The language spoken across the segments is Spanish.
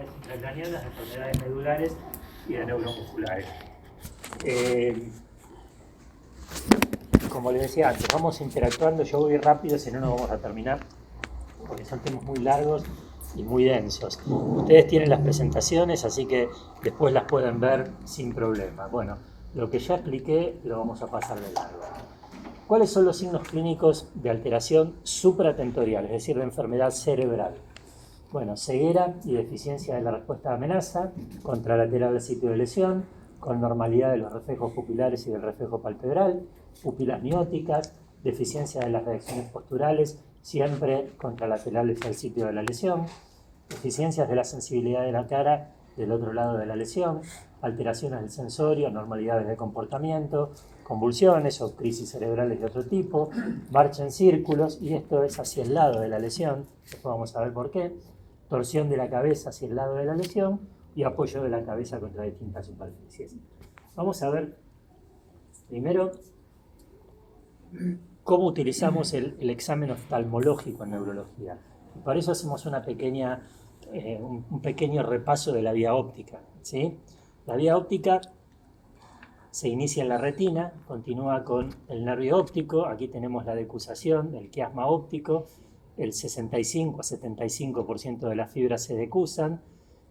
enfermedades intracraneales, enfermedades medulares y de neuromusculares. Como les decía antes, vamos interactuando, yo voy rápido, si no, no vamos a terminar, porque son temas muy largos y muy densos. Ustedes tienen las presentaciones, así que después las pueden ver sin problema. Bueno, lo que ya expliqué lo vamos a pasar de largo. ¿Cuáles son los signos clínicos de alteración supratentorial, es decir, de enfermedad cerebral? Bueno, ceguera y deficiencia de la respuesta de amenaza, contralateral del sitio de lesión, con normalidad de los reflejos pupilares y del reflejo palpebral, pupilas mióticas, deficiencia de las reacciones posturales, siempre contralaterales al sitio de la lesión, deficiencias de la sensibilidad de la cara del otro lado de la lesión, alteraciones del sensorio, anormalidades de comportamiento, convulsiones o crisis cerebrales de otro tipo, marcha en círculos, y esto es hacia el lado de la lesión, después vamos a ver por qué, torsión de la cabeza hacia el lado de la lesión y apoyo de la cabeza contra distintas superficies. Vamos a ver primero cómo utilizamos el examen oftalmológico en neurología. Y para eso hacemos un pequeño repaso de la vía óptica, ¿sí? La vía óptica se inicia en la retina, continúa con el nervio óptico, aquí tenemos la decusación, el quiasma óptico, el 65 a 75% de las fibras se decusan,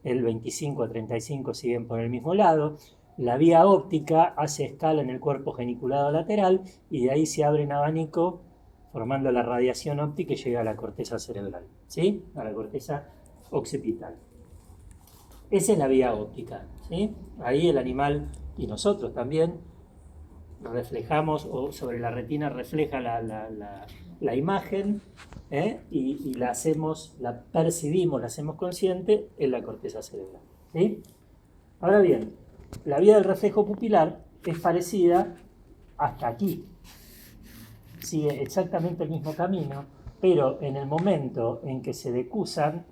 el 25 a 35 siguen por el mismo lado. La vía óptica hace escala en el cuerpo geniculado lateral y de ahí se abre en abanico formando la radiación óptica y llega a la corteza cerebral, ¿sí? A la corteza occipital. Esa es la vía óptica, ¿sí? Ahí el animal y nosotros también reflejamos, o sobre la retina refleja la imagen, y la percibimos, la hacemos consciente en la corteza cerebral, ¿sí? Ahora bien, la vía del reflejo pupilar es parecida hasta aquí. Sigue exactamente el mismo camino, pero en el momento en que se decusan,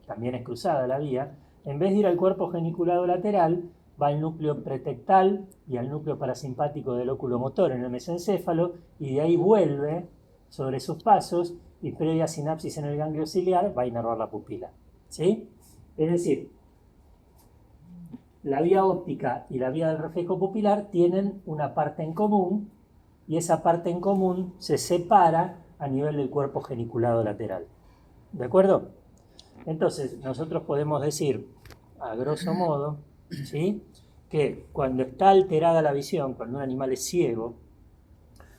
también es cruzada la vía, en vez de ir al cuerpo geniculado lateral, va al núcleo pretectal y al núcleo parasimpático del óculo motor en el mesencéfalo, y de ahí vuelve sobre sus pasos y previa sinapsis en el ganglio ciliar va a inervar la pupila, ¿sí? Es decir, la vía óptica y la vía del reflejo pupilar tienen una parte en común, y esa parte en común se separa a nivel del cuerpo geniculado lateral. ¿De acuerdo? Entonces, nosotros podemos decir, a grosso modo, ¿sí?, que cuando está alterada la visión, cuando un animal es ciego,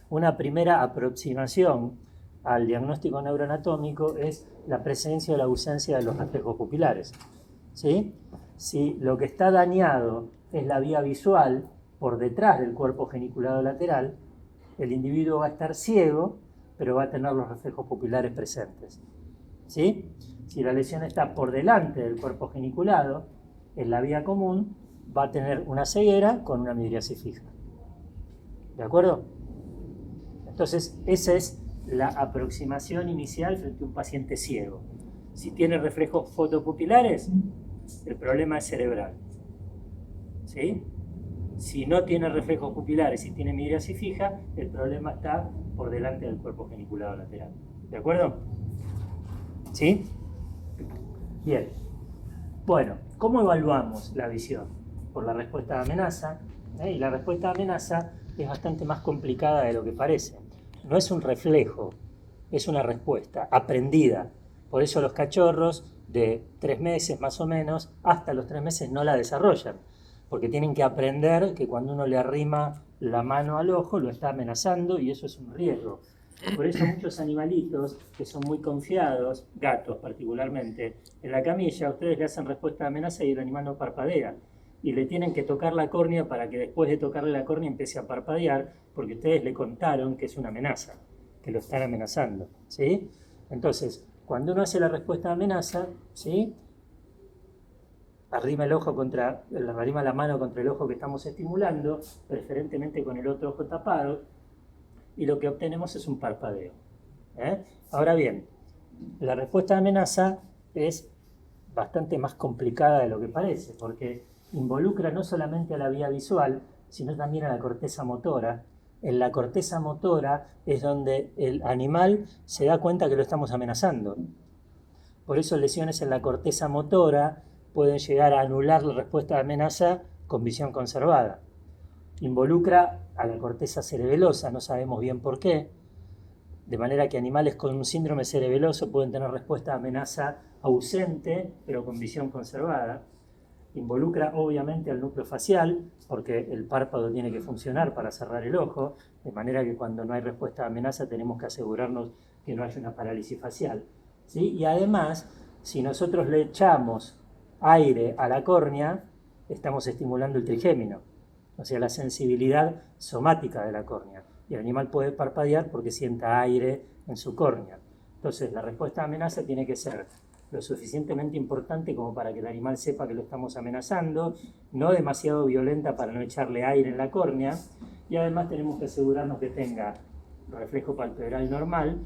una primera aproximación al diagnóstico neuroanatómico es la presencia o la ausencia de los reflejos pupilares, ¿sí? Si lo que está dañado es la vía visual por detrás del cuerpo geniculado lateral, el individuo va a estar ciego, pero va a tener los reflejos pupilares presentes, ¿sí? Si la lesión está por delante del cuerpo geniculado, en la vía común va a tener una ceguera con una midriasis fija. ¿De acuerdo? Entonces, esa es la aproximación inicial frente a un paciente ciego. Si tiene reflejos fotopupilares, el problema es cerebral, ¿sí? Si no tiene reflejos pupilares y tiene midriasis fija, el problema está por delante del cuerpo geniculado lateral. ¿De acuerdo? ¿Sí? Bien. Bueno, ¿cómo evaluamos la visión? Por la respuesta de amenaza, y la respuesta de amenaza es bastante más complicada de lo que parece. No es un reflejo, es una respuesta aprendida. Por eso los cachorros de 3 meses más o menos, hasta los 3 meses no la desarrollan, porque tienen que aprender que cuando uno le arrima la mano al ojo lo está amenazando, y eso es un riesgo. Por eso muchos animalitos que son muy confiados, gatos particularmente, en la camilla ustedes le hacen respuesta de amenaza y el animal no parpadea, y le tienen que tocar la córnea para que después de tocarle la córnea empiece a parpadear, porque ustedes le contaron que es una amenaza, que lo están amenazando, ¿sí? Entonces, cuando uno hace la respuesta de amenaza, ¿sí?, arrima la mano contra el ojo que estamos estimulando, preferentemente con el otro ojo tapado, y lo que obtenemos es un parpadeo. Ahora bien, la respuesta de amenaza es bastante más complicada de lo que parece, porque involucra no solamente a la vía visual, sino también a la corteza motora. En la corteza motora es donde el animal se da cuenta que lo estamos amenazando. Por eso lesiones en la corteza motora pueden llegar a anular la respuesta de amenaza con visión conservada. Involucra a la corteza cerebelosa, no sabemos bien por qué, de manera que animales con un síndrome cerebeloso pueden tener respuesta de amenaza ausente, pero con visión conservada. Involucra obviamente al núcleo facial, porque el párpado tiene que funcionar para cerrar el ojo, de manera que cuando no hay respuesta de amenaza tenemos que asegurarnos que no haya una parálisis facial, ¿sí? Y además, si nosotros le echamos aire a la córnea, estamos estimulando el trigémino, o sea, la sensibilidad somática de la córnea. Y el animal puede parpadear porque sienta aire en su córnea. Entonces, la respuesta de amenaza tiene que ser lo suficientemente importante como para que el animal sepa que lo estamos amenazando, no demasiado violenta para no echarle aire en la córnea, y además tenemos que asegurarnos que tenga reflejo palpebral normal,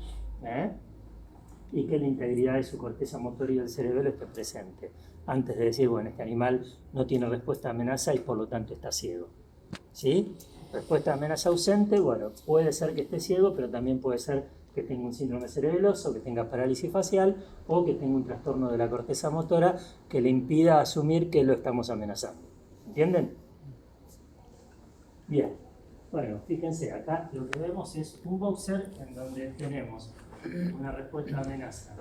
y que la integridad de su corteza motora y del cerebelo esté presente, antes de decir, bueno, este animal no tiene respuesta de amenaza y por lo tanto está ciego. ¿Sí? Respuesta de amenaza ausente, bueno, puede ser que esté ciego, pero también puede ser que tenga un síndrome cerebeloso, que tenga parálisis facial o que tenga un trastorno de la corteza motora que le impida asumir que lo estamos amenazando. ¿Entienden? Bien. Bueno, fíjense, acá lo que vemos es un boxer en donde tenemos una respuesta de amenaza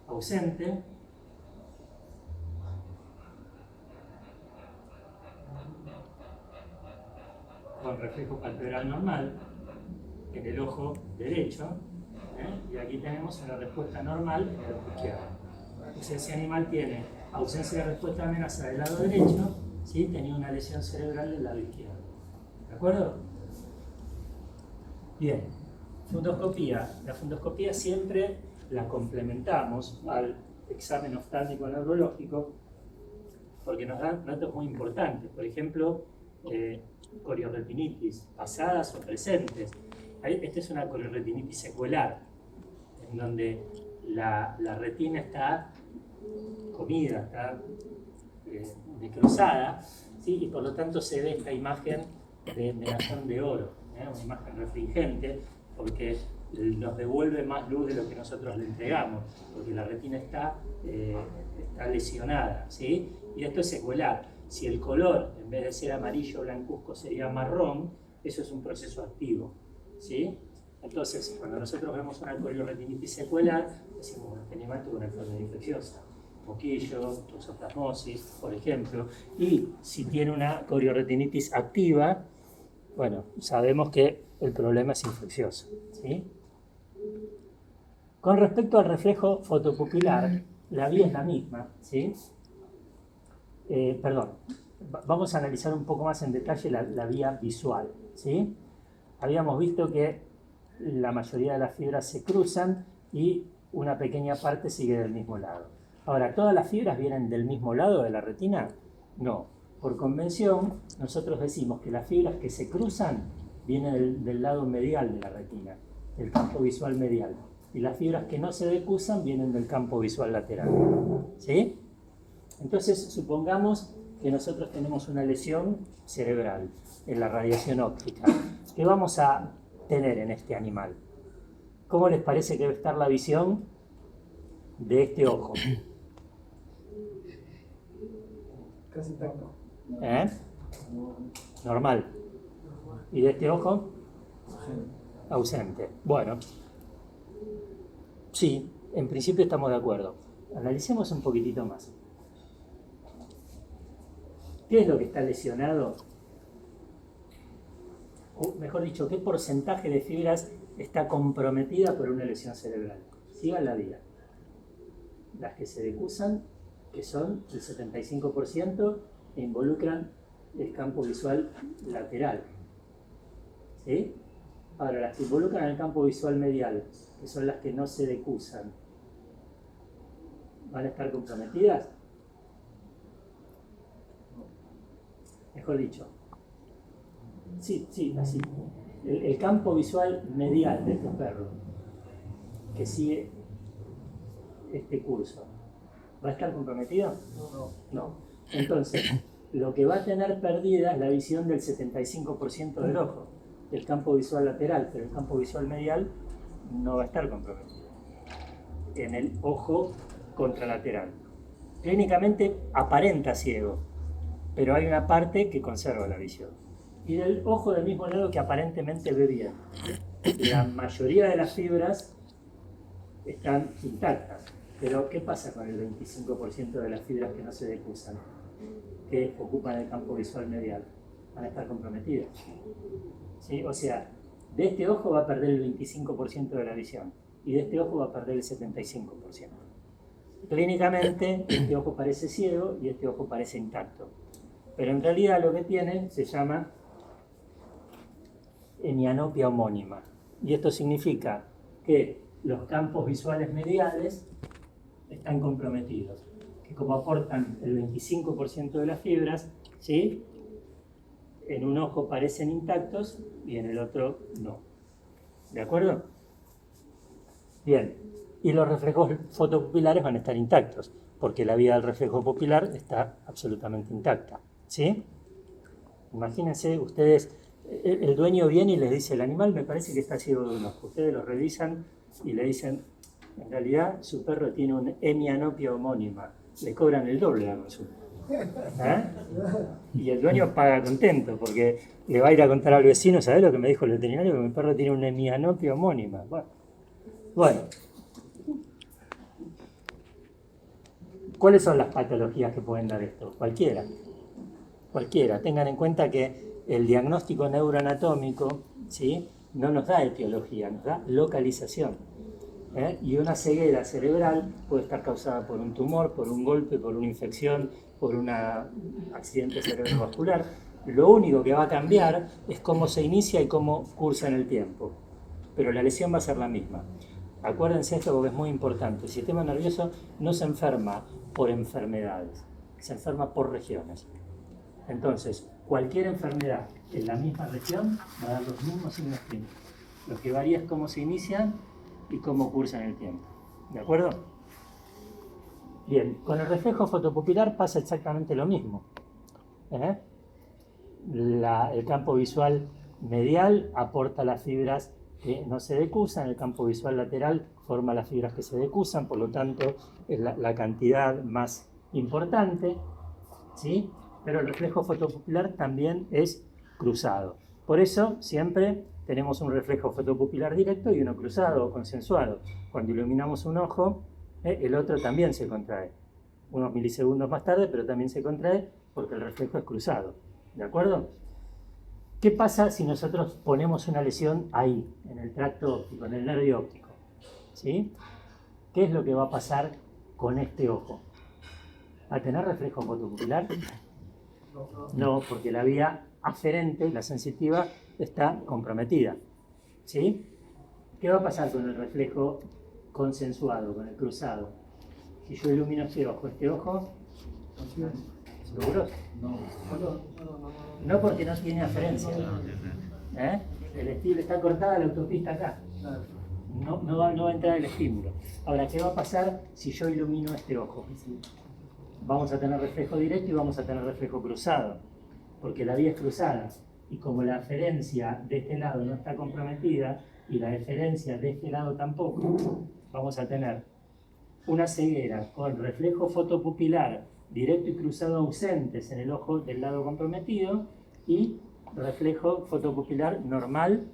ausente, con reflejo palpebral normal en el ojo derecho, y aquí tenemos una respuesta normal en el ojo izquierdo. Entonces ese animal tiene ausencia de respuesta de amenaza del lado derecho, ¿sí? Tenía una lesión cerebral del lado izquierdo. ¿De acuerdo? Bien. Fundoscopía. La fundoscopía siempre la complementamos al examen oftálmico neurológico porque nos dan datos muy importantes. Por ejemplo, corioretinitis, pasadas o presentes. Esta es una corioretinitis secuelar, en donde la retina está comida, está necrosada, ¿sí? Y por lo tanto se ve esta imagen de megazón de oro, una imagen refringente, porque nos devuelve más luz de lo que nosotros le entregamos, porque la retina está lesionada, ¿sí? Y esto es secuelar. Si el color, en vez de ser amarillo o blancuzco, sería marrón, eso es un proceso activo, ¿sí? Entonces, cuando nosotros vemos una corioretinitis secuelar, decimos, bueno, este animal tuvo una enfermedad infecciosa, moquillo, toxoplasmosis, por ejemplo, y si tiene una corioretinitis activa, bueno, sabemos que el problema es infeccioso, ¿sí? Con respecto al reflejo fotopupilar, la vía es la misma, ¿sí? Vamos a analizar un poco más en detalle la vía visual, ¿sí? Habíamos visto que la mayoría de las fibras se cruzan y una pequeña parte sigue del mismo lado. Ahora, ¿todas las fibras vienen del mismo lado de la retina? No. Por convención, nosotros decimos que las fibras que se cruzan vienen del lado medial de la retina, del campo visual medial. Y las fibras que no se decrusan vienen del campo visual lateral. ¿Sí? Entonces, supongamos que nosotros tenemos una lesión cerebral en la radiación óptica. ¿Qué vamos a tener en este animal? ¿Cómo les parece que debe estar la visión de este ojo? Casi intacto. Normal. ¿Y de este ojo? Ausente. Bueno, sí, en principio estamos de acuerdo. Analicemos un poquitito más. ¿Qué es lo que está lesionado? O mejor dicho, ¿qué porcentaje de fibras está comprometida por una lesión cerebral? Sigan la vía. Las que se decusan, que son el 75%, e involucran el campo visual lateral. ¿Sí? Ahora, las que involucran el campo visual medial, que son las que no se decusan, ¿van a estar comprometidas? Mejor dicho. Sí, así. El campo visual medial de este perro, que sigue este curso, ¿va a estar comprometido? No. Entonces, lo que va a tener perdida es la visión del 75% del ojo, del campo visual lateral, pero el campo visual medial no va a estar comprometido. en el ojo contralateral. Clínicamente aparenta ciego, pero hay una parte que conserva la visión. Y del ojo del mismo lado que aparentemente ve bien. La mayoría de las fibras están intactas, pero ¿qué pasa con el 25% de las fibras que no se decusan, que ocupan el campo visual medial? Van a estar comprometidas. ¿Sí? O sea, de este ojo va a perder el 25% de la visión y de este ojo va a perder el 75%. Clínicamente, este ojo parece ciego y este ojo parece intacto, pero en realidad lo que tiene se llama hemianopia homónima, y esto significa que los campos visuales mediales están comprometidos, que como aportan el 25% de las fibras, ¿sí?, en un ojo parecen intactos y en el otro no. ¿De acuerdo? Bien, y los reflejos fotopupilares van a estar intactos, porque la vía del reflejo pupilar está absolutamente intacta, ¿sí? Imagínense ustedes, el dueño viene y les dice, el animal me parece que está ciego de un ojo. Ustedes lo revisan y le dicen, en realidad su perro tiene una hemianopia homónima. Le cobran el doble la consulta. ¿Eh? Y el dueño paga contento, porque le va a ir a contar al vecino, ¿sabés lo que me dijo el veterinario? Que mi perro tiene una hemianopia homónima. Bueno. ¿Cuáles son las patologías que pueden dar esto? Cualquiera. Tengan en cuenta que el diagnóstico neuroanatómico, ¿sí?, no nos da etiología, nos da localización. Y una ceguera cerebral puede estar causada por un tumor, por un golpe, por una infección, por un accidente cerebrovascular. Lo único que va a cambiar es cómo se inicia y cómo cursa en el tiempo. Pero la lesión va a ser la misma. Acuérdense esto porque es muy importante. El sistema nervioso no se enferma por enfermedades, se enferma por regiones. Entonces, cualquier enfermedad en la misma región va a dar los mismos signos clínicos. Lo que varía es cómo se inician y cómo cursan el tiempo. ¿De acuerdo? Bien, con el reflejo fotopupilar pasa exactamente lo mismo. El campo visual medial aporta las fibras que no se decusan, el campo visual lateral forma las fibras que se decusan, por lo tanto es la cantidad más importante, ¿sí? Pero el reflejo fotopupilar también es cruzado. Por eso siempre tenemos un reflejo fotopupilar directo y uno cruzado o consensuado. Cuando iluminamos un ojo, el otro también se contrae. Unos milisegundos más tarde, pero también se contrae porque el reflejo es cruzado. ¿De acuerdo? ¿Qué pasa si nosotros ponemos una lesión ahí, en el tracto óptico, en el nervio óptico? ¿Sí? ¿Qué es lo que va a pasar con este ojo? ¿Va a tener reflejo fotopupilar? No, porque la vía aferente, la sensitiva, está comprometida. ¿Sí? ¿Qué va a pasar con el reflejo consensuado, con el cruzado? Si yo ilumino este ojo, ¿seguro? No, porque no tiene aferencia. El estímulo está cortada la autopista acá. No va a entrar el estímulo. Ahora, ¿qué va a pasar si yo ilumino este ojo? Vamos a tener reflejo directo y vamos a tener reflejo cruzado, porque la vía es cruzada. Y como la aferencia de este lado no está comprometida y la deferencia de este lado tampoco, vamos a tener una ceguera con reflejo fotopupilar directo y cruzado ausentes en el ojo del lado comprometido y reflejo fotopupilar normal,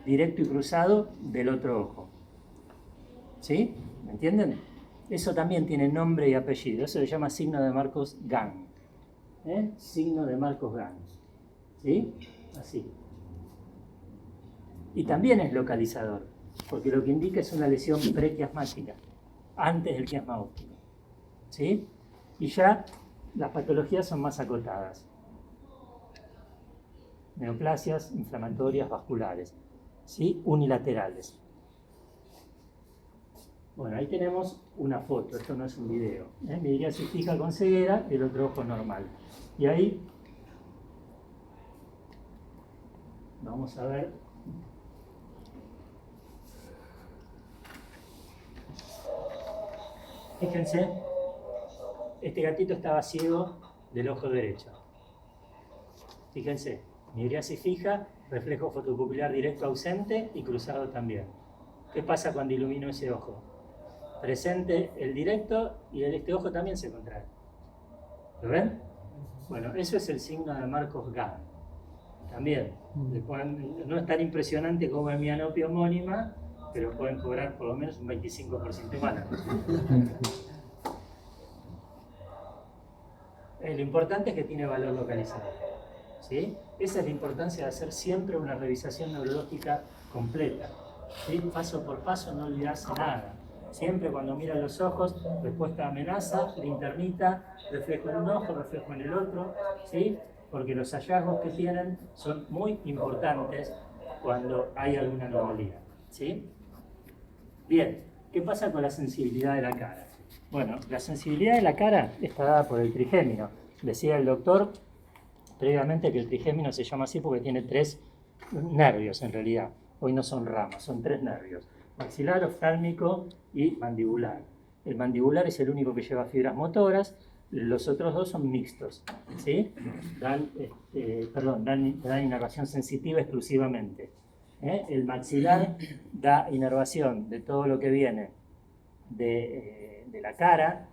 directo y cruzado del otro ojo. ¿Sí? ¿Me entienden? Eso también tiene nombre y apellido. Eso se llama signo de Marcos-Gang. Signo de Marcos-Gang. ¿Sí? Así. Y también es localizador, porque lo que indica es una lesión prequiasmática, antes del quiasma óptico. ¿Sí? Y ya las patologías son más acotadas. Neoplasias inflamatorias vasculares, ¿sí? Unilaterales. Bueno, ahí tenemos una foto, esto no es un video. Midriasis fija con ceguera, el otro ojo normal. Y ahí vamos a ver. Fíjense, este gatito estaba ciego del ojo derecho. Fíjense, midriasis fija, reflejo fotopupilar directo ausente y cruzado también. ¿Qué pasa cuando ilumino ese ojo? presente el directo y este ojo también se contrae. ¿Lo ven? Bueno, eso es el signo de Marcos-Gahn. También, no es tan impresionante como en mianopia homónima, pero pueden cobrar por lo menos un 25% más. Lo importante es que tiene valor localizado. ¿Sí? Esa es la importancia de hacer siempre una revisación neurológica completa. ¿Sí? Paso por paso, no olvidarse nada. Siempre cuando mira los ojos, respuesta a amenaza, linternita, reflejo en un ojo, reflejo en el otro, ¿sí? Porque los hallazgos que tienen son muy importantes cuando hay alguna anomalía, ¿sí? Bien, ¿qué pasa con la sensibilidad de la cara? Bueno, la sensibilidad de la cara está dada por el trigémino. Decía el doctor previamente que el trigémino se llama así porque tiene 3 nervios en realidad. Hoy no son ramas, son 3 nervios. Maxilar, oftálmico y mandibular. El mandibular es el único que lleva fibras motoras, los otros 2 son mixtos, ¿sí? Dan inervación sensitiva exclusivamente. El maxilar da inervación de todo lo que viene de la cara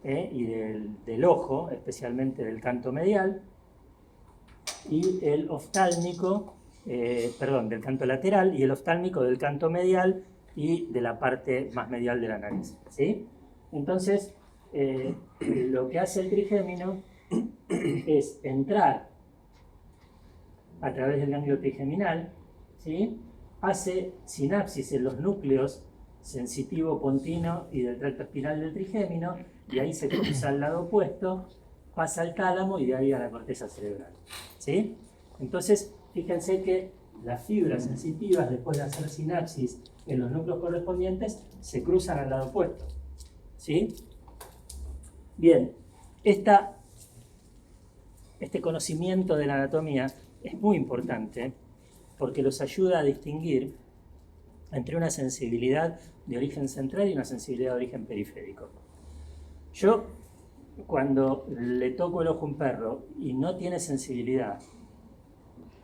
y del ojo, especialmente del canto medial, y el oftálmico, del canto lateral, y el oftálmico del canto medial y de la parte más medial de la nariz, ¿sí? Entonces, lo que hace el trigémino es entrar a través del ganglio trigeminal, ¿sí? Hace sinapsis en los núcleos sensitivo, pontino y del tracto espinal del trigémino, y ahí se cruza al lado opuesto, pasa al tálamo y de ahí a la corteza cerebral, ¿sí? Entonces, fíjense que las fibras sensitivas, después de hacer sinapsis en los núcleos correspondientes, se cruzan al lado opuesto, ¿sí? Bien, este conocimiento de la anatomía es muy importante porque los ayuda a distinguir entre una sensibilidad de origen central y una sensibilidad de origen periférico. Yo, cuando le toco el ojo a un perro y no tiene sensibilidad,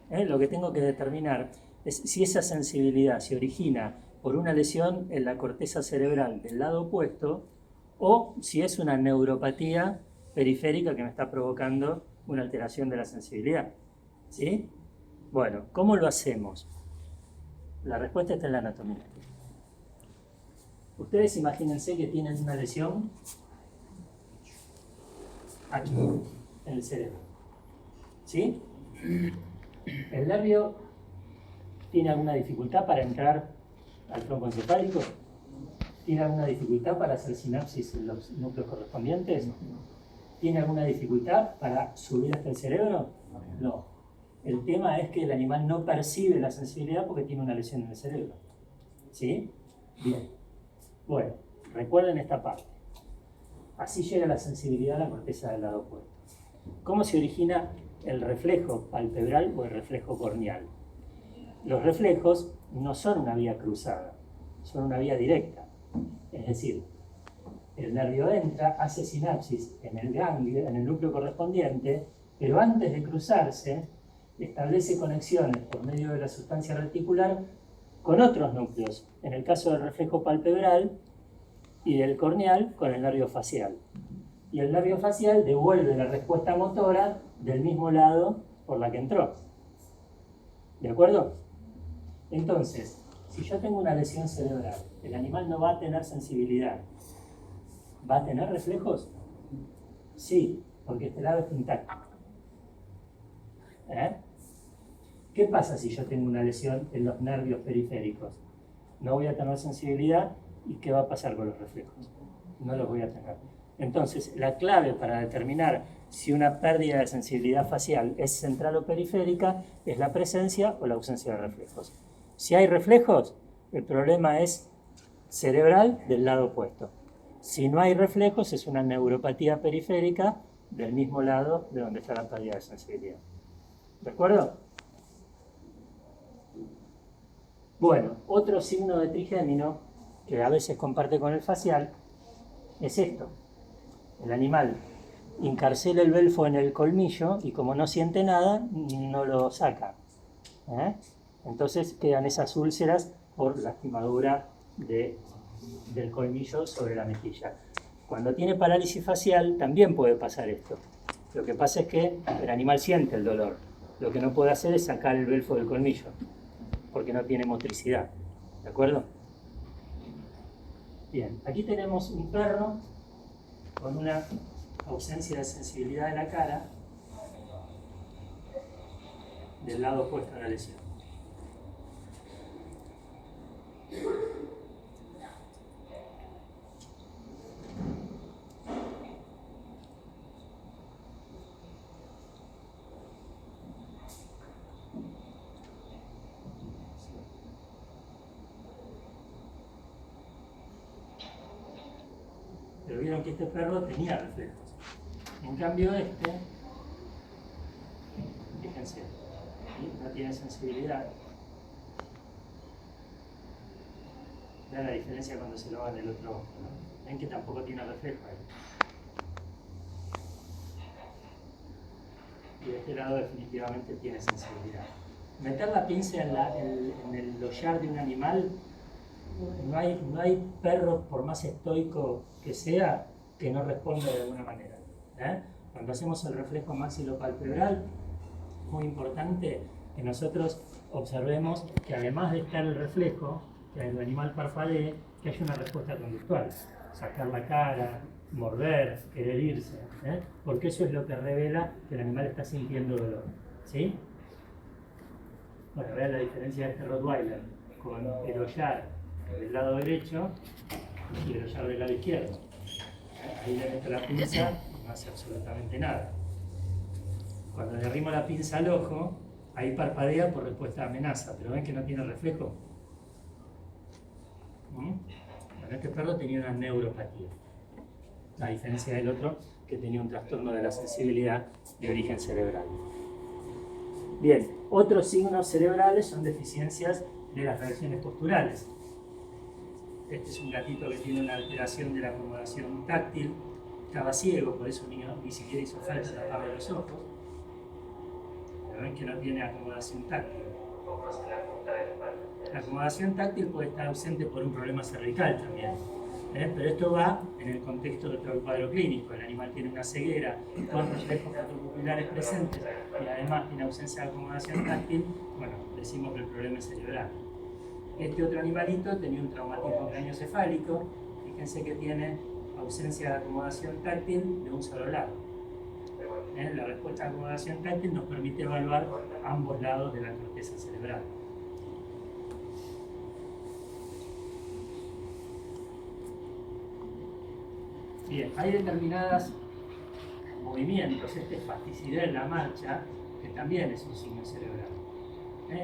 lo que tengo que determinar es si esa sensibilidad se origina por una lesión en la corteza cerebral del lado opuesto o si es una neuropatía periférica que me está provocando una alteración de la sensibilidad, ¿sí? Bueno, ¿cómo lo hacemos? La respuesta está en la anatomía. Ustedes imagínense que tienen una lesión aquí, en el cerebro, ¿sí? ¿El nervio tiene alguna dificultad para entrar al tronco encefálico? ¿Tiene alguna dificultad para hacer sinapsis en los núcleos correspondientes? ¿Tiene alguna dificultad para subir hasta el cerebro? No. El tema es que el animal no percibe la sensibilidad porque tiene una lesión en el cerebro, ¿sí? Bien. Bueno, recuerden esta parte. Así llega la sensibilidad a la corteza del lado opuesto. ¿Cómo se origina el reflejo palpebral o el reflejo corneal? Los reflejos no son una vía cruzada, son una vía directa. Es decir, el nervio entra, hace sinapsis en el ganglio, en el núcleo correspondiente, pero antes de cruzarse, establece conexiones por medio de la sustancia reticular con otros núcleos. En el caso del reflejo palpebral y del corneal, con el nervio facial. Y el nervio facial devuelve la respuesta motora del mismo lado por la que entró. ¿De acuerdo? Entonces, si yo tengo una lesión cerebral, el animal no va a tener sensibilidad. ¿Va a tener reflejos? Sí, porque este lado está intacto. ¿Qué pasa si yo tengo una lesión en los nervios periféricos? No voy a tener sensibilidad, ¿y qué va a pasar con los reflejos? No los voy a tener. Entonces, la clave para determinar si una pérdida de sensibilidad facial es central o periférica es la presencia o la ausencia de reflejos. Si hay reflejos, el problema es cerebral del lado opuesto. Si no hay reflejos, es una neuropatía periférica del mismo lado de donde está la pérdida de sensibilidad. ¿De acuerdo? Bueno, otro signo de trigémino que a veces comparte con el facial es esto. El animal encarcela el belfo en el colmillo y como no siente nada, no lo saca. Entonces quedan esas úlceras por lastimadura de del colmillo sobre la mejilla. Cuando tiene parálisis facial también puede pasar esto. Lo que pasa es que el animal siente el dolor. Lo que no puede hacer es sacar el belfo del colmillo, porque no tiene motricidad. ¿De acuerdo? Bien, aquí tenemos un perro con una ausencia de sensibilidad de la cara del lado opuesto a la lesión. Pero vieron que este perro tenía reflejos. En cambio fíjense, ¿sí? No tiene sensibilidad. Vean la diferencia cuando se lo va del otro ojo, ¿no? Ven que tampoco tiene reflejo ahí. Y de este lado definitivamente tiene sensibilidad. Meter la pinza en el hollar de un animal, no hay perro, por más estoico que sea, que no responda de alguna manera. Cuando hacemos el reflejo maxilopalpebral, muy importante que nosotros observemos que además de estar el reflejo, que el animal parpadee, que haya una respuesta conductual. Sacar la cara, morder, querer irse, porque eso es lo que revela que el animal está sintiendo dolor. ¿Sí? Bueno, vean la diferencia de este Rottweiler con el hollar del lado derecho y el hollar del lado izquierdo. Ahí le meto la pinza y no hace absolutamente nada. Cuando le arrimo la pinza al ojo, ahí parpadea por respuesta de amenaza, pero ven que no tiene reflejo. Bueno, este perro tenía una neuropatía, a diferencia del otro que tenía un trastorno de la sensibilidad de origen cerebral. Bien, otros signos cerebrales son deficiencias de las reacciones posturales. Este es un gatito que tiene una alteración de la acomodación táctil, estaba ciego, por eso ni siquiera hizo falta taparle los ojos. Pero ven que no tiene acomodación táctil. La acomodación táctil puede estar ausente por un problema cervical también, pero esto va en el contexto de todo el cuadro clínico. El animal tiene una ceguera con reflejos fotopupilares presentes y además tiene ausencia de acomodación táctil. Bueno, decimos que el problema es cerebral. Este otro animalito tenía un traumatismo craneoencefálico. Fíjense que tiene ausencia de acomodación táctil de un solo lado. La respuesta de acomodación táctil nos permite evaluar ambos lados de la corteza cerebral. Bien, hay determinados movimientos, espasticidad en la marcha, que también es un signo cerebral.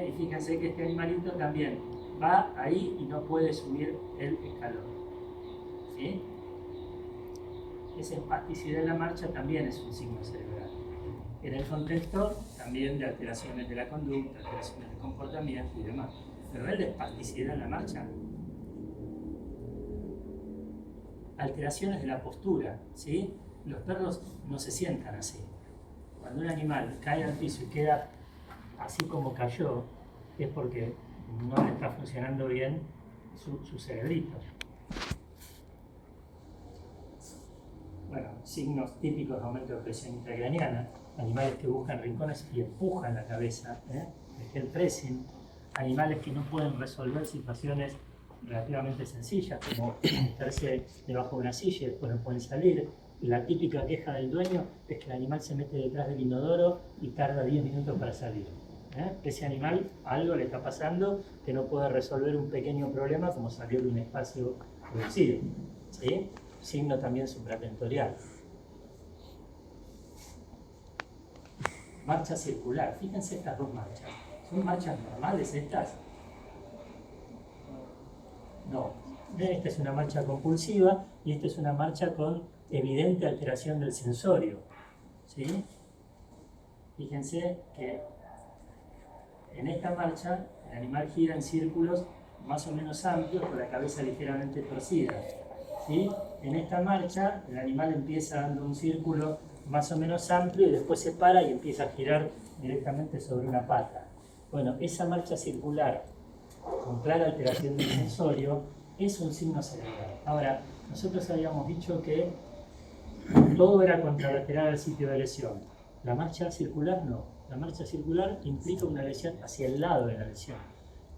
Y fíjense que este animalito también va ahí y no puede subir el escalón. ¿Sí? Esa espasticidad en la marcha también es un signo cerebral. En el contexto también de alteraciones de la conducta, alteraciones de comportamiento y demás. Pero ¿ven la espasticidad en la marcha? Alteraciones de la postura, ¿sí? Los perros no se sientan así. Cuando un animal cae al piso y queda así como cayó, es porque no le está funcionando bien su cerebrito. Bueno, signos típicos de aumento de presión intracraniana, animales que buscan rincones y empujan la cabeza, el pressing, animales que no pueden resolver situaciones relativamente sencillas, como meterse debajo de una silla y después no pueden salir. La típica queja del dueño es que el animal se mete detrás del inodoro y tarda 10 minutos para salir. Ese animal algo le está pasando que no puede resolver un pequeño problema como salir de un espacio reducido. ¿Sí? Signo también supratentorial. Marcha circular. Fíjense estas dos marchas. ¿Son marchas normales estas? No, esta es una marcha compulsiva y esta es una marcha con evidente alteración del sensorio. ¿Sí? Fíjense que en esta marcha el animal gira en círculos más o menos amplios con la cabeza ligeramente torcida. ¿Sí? En esta marcha el animal empieza dando un círculo más o menos amplio y después se para y empieza a girar directamente sobre una pata. Bueno, esa marcha circular con clara alteración del sensorio es un signo cerebral. Ahora, nosotros habíamos dicho que todo era contralateral al sitio de lesión. La marcha circular no. La marcha circular implica una lesión hacia el lado de la lesión.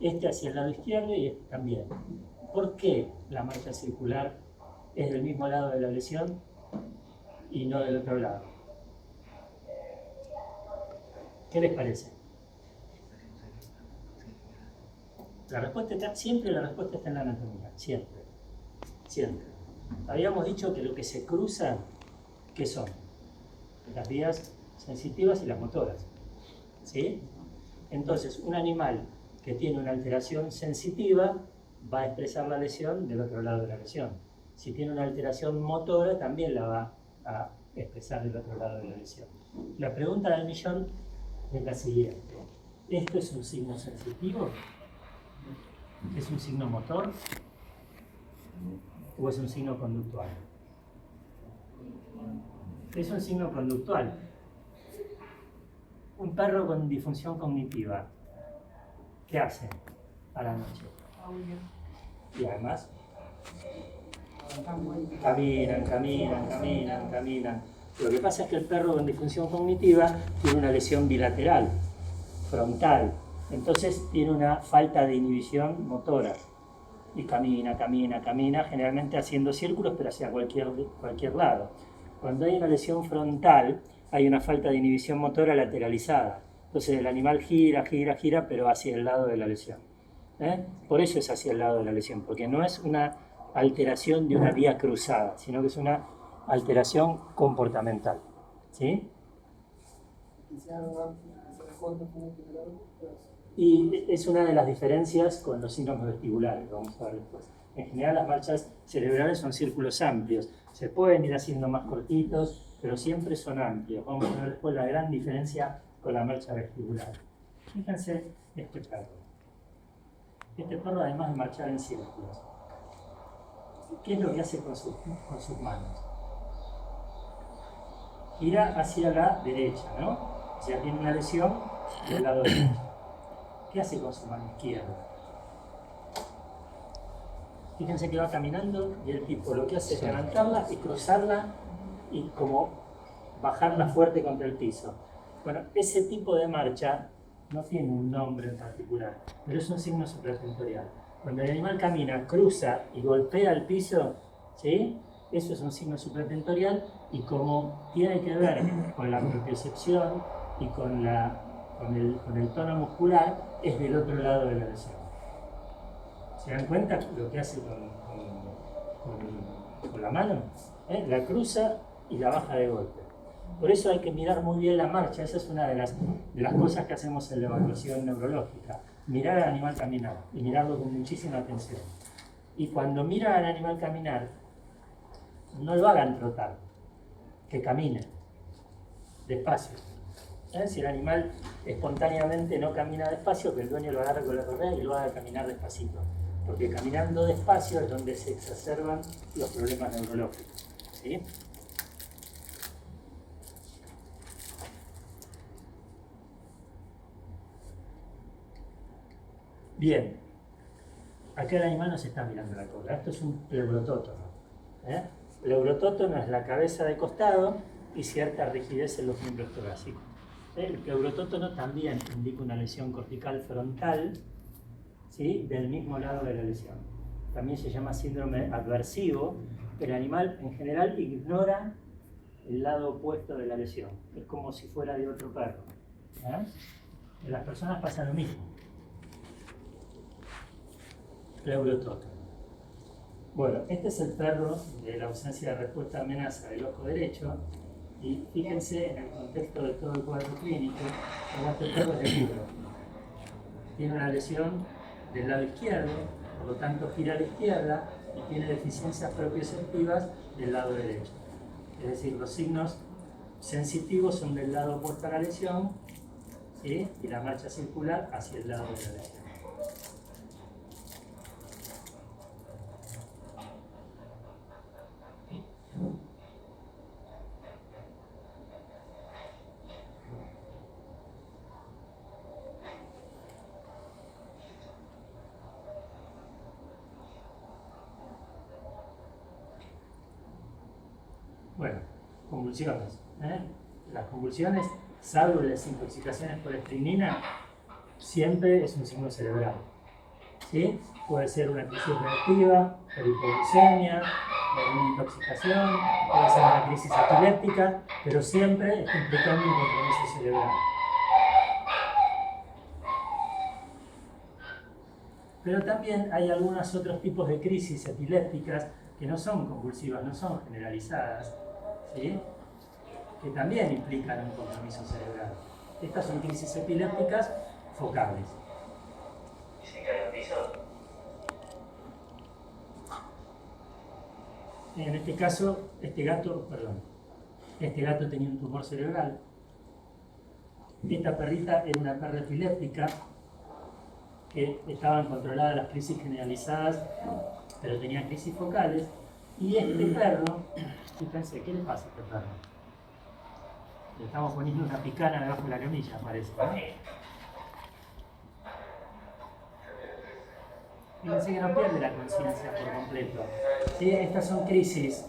Este hacia el lado izquierdo y este también. ¿Por qué la marcha circular es del mismo lado de la lesión y no del otro lado? ¿Qué les parece? Siempre la respuesta está en la anatomía, siempre. Habíamos dicho que lo que se cruza, ¿qué son? Las vías sensitivas y las motoras. ¿Sí? Entonces, un animal que tiene una alteración sensitiva va a expresar la lesión del otro lado de la lesión. Si tiene una alteración motora, también la va a expresar del otro lado de la lesión. La pregunta del millón es la siguiente. ¿Esto es un signo sensitivo? ¿Es un signo motor? ¿O es un signo conductual? Es un signo conductual. Un perro con disfunción cognitiva, ¿qué hace a la noche? Y además, caminan. Lo que pasa es que el perro con disfunción cognitiva tiene una lesión bilateral, frontal. Entonces tiene una falta de inhibición motora. Y camina, generalmente haciendo círculos, pero hacia cualquier lado. Cuando hay una lesión frontal, hay una falta de inhibición motora lateralizada. Entonces el animal gira, pero hacia el lado de la lesión. Por eso es hacia el lado de la lesión, porque no es una alteración de una vía cruzada, sino que es una alteración comportamental. ¿Sí? Y es una de las diferencias con los síndromes vestibulares, que vamos a ver después. En general las marchas cerebrales son círculos amplios, se pueden ir haciendo más cortitos, pero siempre son amplios. Vamos a ver después la gran diferencia con la marcha vestibular. Fíjense este perro. Este perro, además de marchar en círculos, ¿qué es lo que hace con sus manos? Gira hacia la derecha, ¿no? O sea, tiene una lesión del lado derecho. ¿Qué hace con su mano izquierda? Fíjense que va caminando y el tipo lo que hace es levantarla y cruzarla y como bajarla fuerte contra el piso. Bueno, ese tipo de marcha no tiene un nombre en particular, pero es un signo supratentorial. Cuando el animal camina, cruza y golpea el piso, ¿sí? Eso es un signo supratentorial y como tiene que ver con la propiocepción y con el tono muscular, es del otro lado de la lesión. ¿Se dan cuenta lo que hace con la mano? La cruza y la baja de golpe. Por eso hay que mirar muy bien la marcha. Esa es una de las cosas que hacemos en la evaluación neurológica. Mirar al animal caminar y mirarlo con muchísima atención. Y cuando mira al animal caminar, no lo hagan trotar, que camine despacio. Si el animal espontáneamente no camina despacio, que el dueño lo agarre con la correa y lo haga caminar despacito. Porque caminando despacio es donde se exacerban los problemas neurológicos. ¿Sí? Bien, acá el animal nos está mirando la cola. Esto es un pleurotótono. Pleurotótono es la cabeza de costado y cierta rigidez en los miembros torácicos. El pleurotótono también indica una lesión cortical frontal, ¿sí? Del mismo lado de la lesión. También se llama síndrome adversivo. El animal en general ignora el lado opuesto de la lesión. Es como si fuera de otro perro. En las personas pasa lo mismo. Pleurotótono. Bueno, este es el perro de la ausencia de respuesta a amenaza del ojo derecho. Y fíjense en el contexto de todo el cuadro clínico, como este perro es de libro. Tiene una lesión del lado izquierdo, por lo tanto gira a la izquierda y tiene deficiencias propioceptivas del lado derecho. Es decir, los signos sensitivos son del lado opuesto a la lesión, ¿sí? Y la marcha circular hacia el lado de la lesión. Bueno, convulsiones. Las convulsiones, salvo las intoxicaciones por estricnina, siempre es un signo cerebral. ¿Sí? Puede ser una crisis reactiva, por hipoglucemia, por una intoxicación, puede ser una crisis epiléptica, pero siempre está implicando un compromiso cerebral. Pero también hay algunos otros tipos de crisis epilépticas que no son convulsivas, no son generalizadas, ¿sí? Que también implican un compromiso cerebral. Estas son crisis epilépticas focales. En este caso, este gato tenía un tumor cerebral. Esta perrita era una perra epiléptica que estaban controladas las crisis generalizadas, pero tenía crisis focales. Y este perro, fíjense, ¿qué le pasa a este perro? Le estamos poniendo una picana debajo de la camilla, parece, ¿no? Fíjense que no pierde la conciencia por completo. ¿Sí? Estas son crisis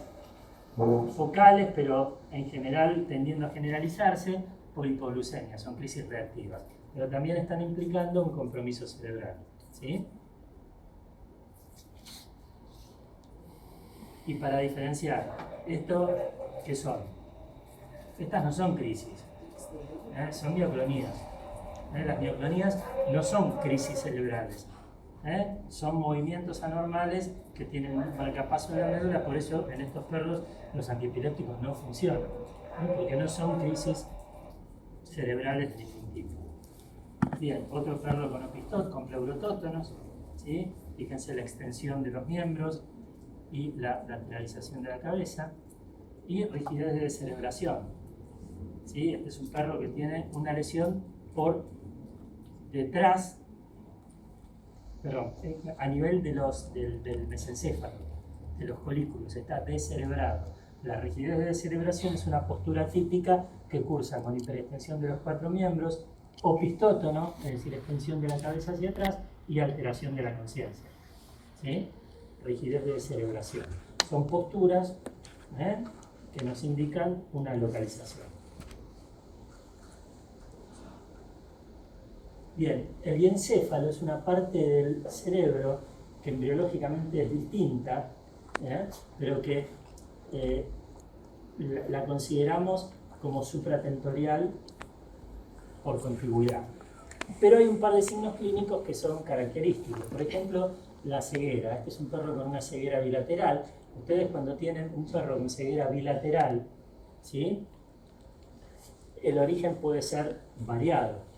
focales, pero en general tendiendo a generalizarse por hipoglucemia, son crisis reactivas. Pero también están implicando un compromiso cerebral. ¿Sí? Y para diferenciar, ¿esto qué son? Estas no son crisis, son mioclonías. Las mioclonías no son crisis cerebrales. Son movimientos anormales que tienen un marcapaso de la médula, por eso en estos perros los antiepilépticos no funcionan, porque no son crisis cerebrales de ningún tipo. Bien, otro perro con pleurotótonos, ¿sí? Fíjense la extensión de los miembros y la lateralización de la cabeza, y rigidez de descerebración. ¿Sí? Este es un perro que tiene una lesión por detrás, a nivel del mesencéfalo, de los folículos, está descerebrado. La rigidez de descerebración es una postura típica que cursa con hiperextensión de los 4 miembros, opistótono, es decir, extensión de la cabeza hacia atrás, y alteración de la conciencia. ¿Sí? Rigidez de descerebración. Son posturas que nos indican una localización. Bien, el diencéfalo es una parte del cerebro que embriológicamente es distinta, pero que la consideramos como supratentorial por contigüidad. Pero hay un par de signos clínicos que son característicos. Por ejemplo, la ceguera. Este es un perro con una ceguera bilateral. Ustedes cuando tienen un perro con ceguera bilateral, ¿sí? El origen puede ser variado.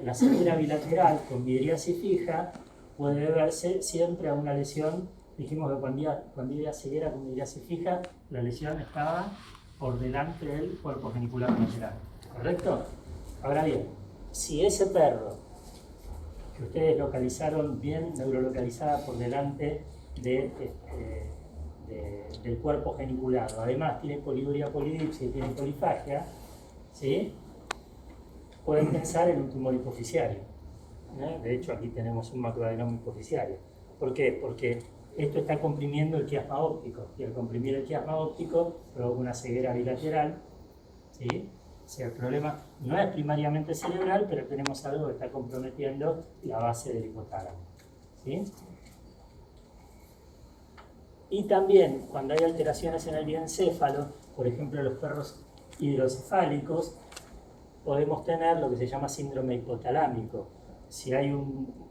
La ceguera bilateral con midriasis fija puede deberse siempre a una lesión. Dijimos que cuando había ceguera con midriasis fija, la lesión estaba por delante del cuerpo genicular lateral. ¿Correcto? Ahora bien, si ese perro que ustedes localizaron bien neurolocalizada por delante del cuerpo geniculado, además tiene poliuria, polidipsia y tiene polifagia, ¿sí? Pueden pensar en un tumor hipoficiario. De hecho, aquí tenemos un macroadenoma hipoficiario. ¿Por qué? Porque esto está comprimiendo el quiasma óptico, y al comprimir el quiasma óptico provoca una ceguera bilateral, ¿sí? O sea, el problema no es primariamente cerebral, pero tenemos algo que está comprometiendo la base del hipotálamo, ¿sí? Y también, cuando hay alteraciones en el diencéfalo, por ejemplo, los perros hidrocefálicos, podemos tener lo que se llama síndrome hipotalámico. Si hay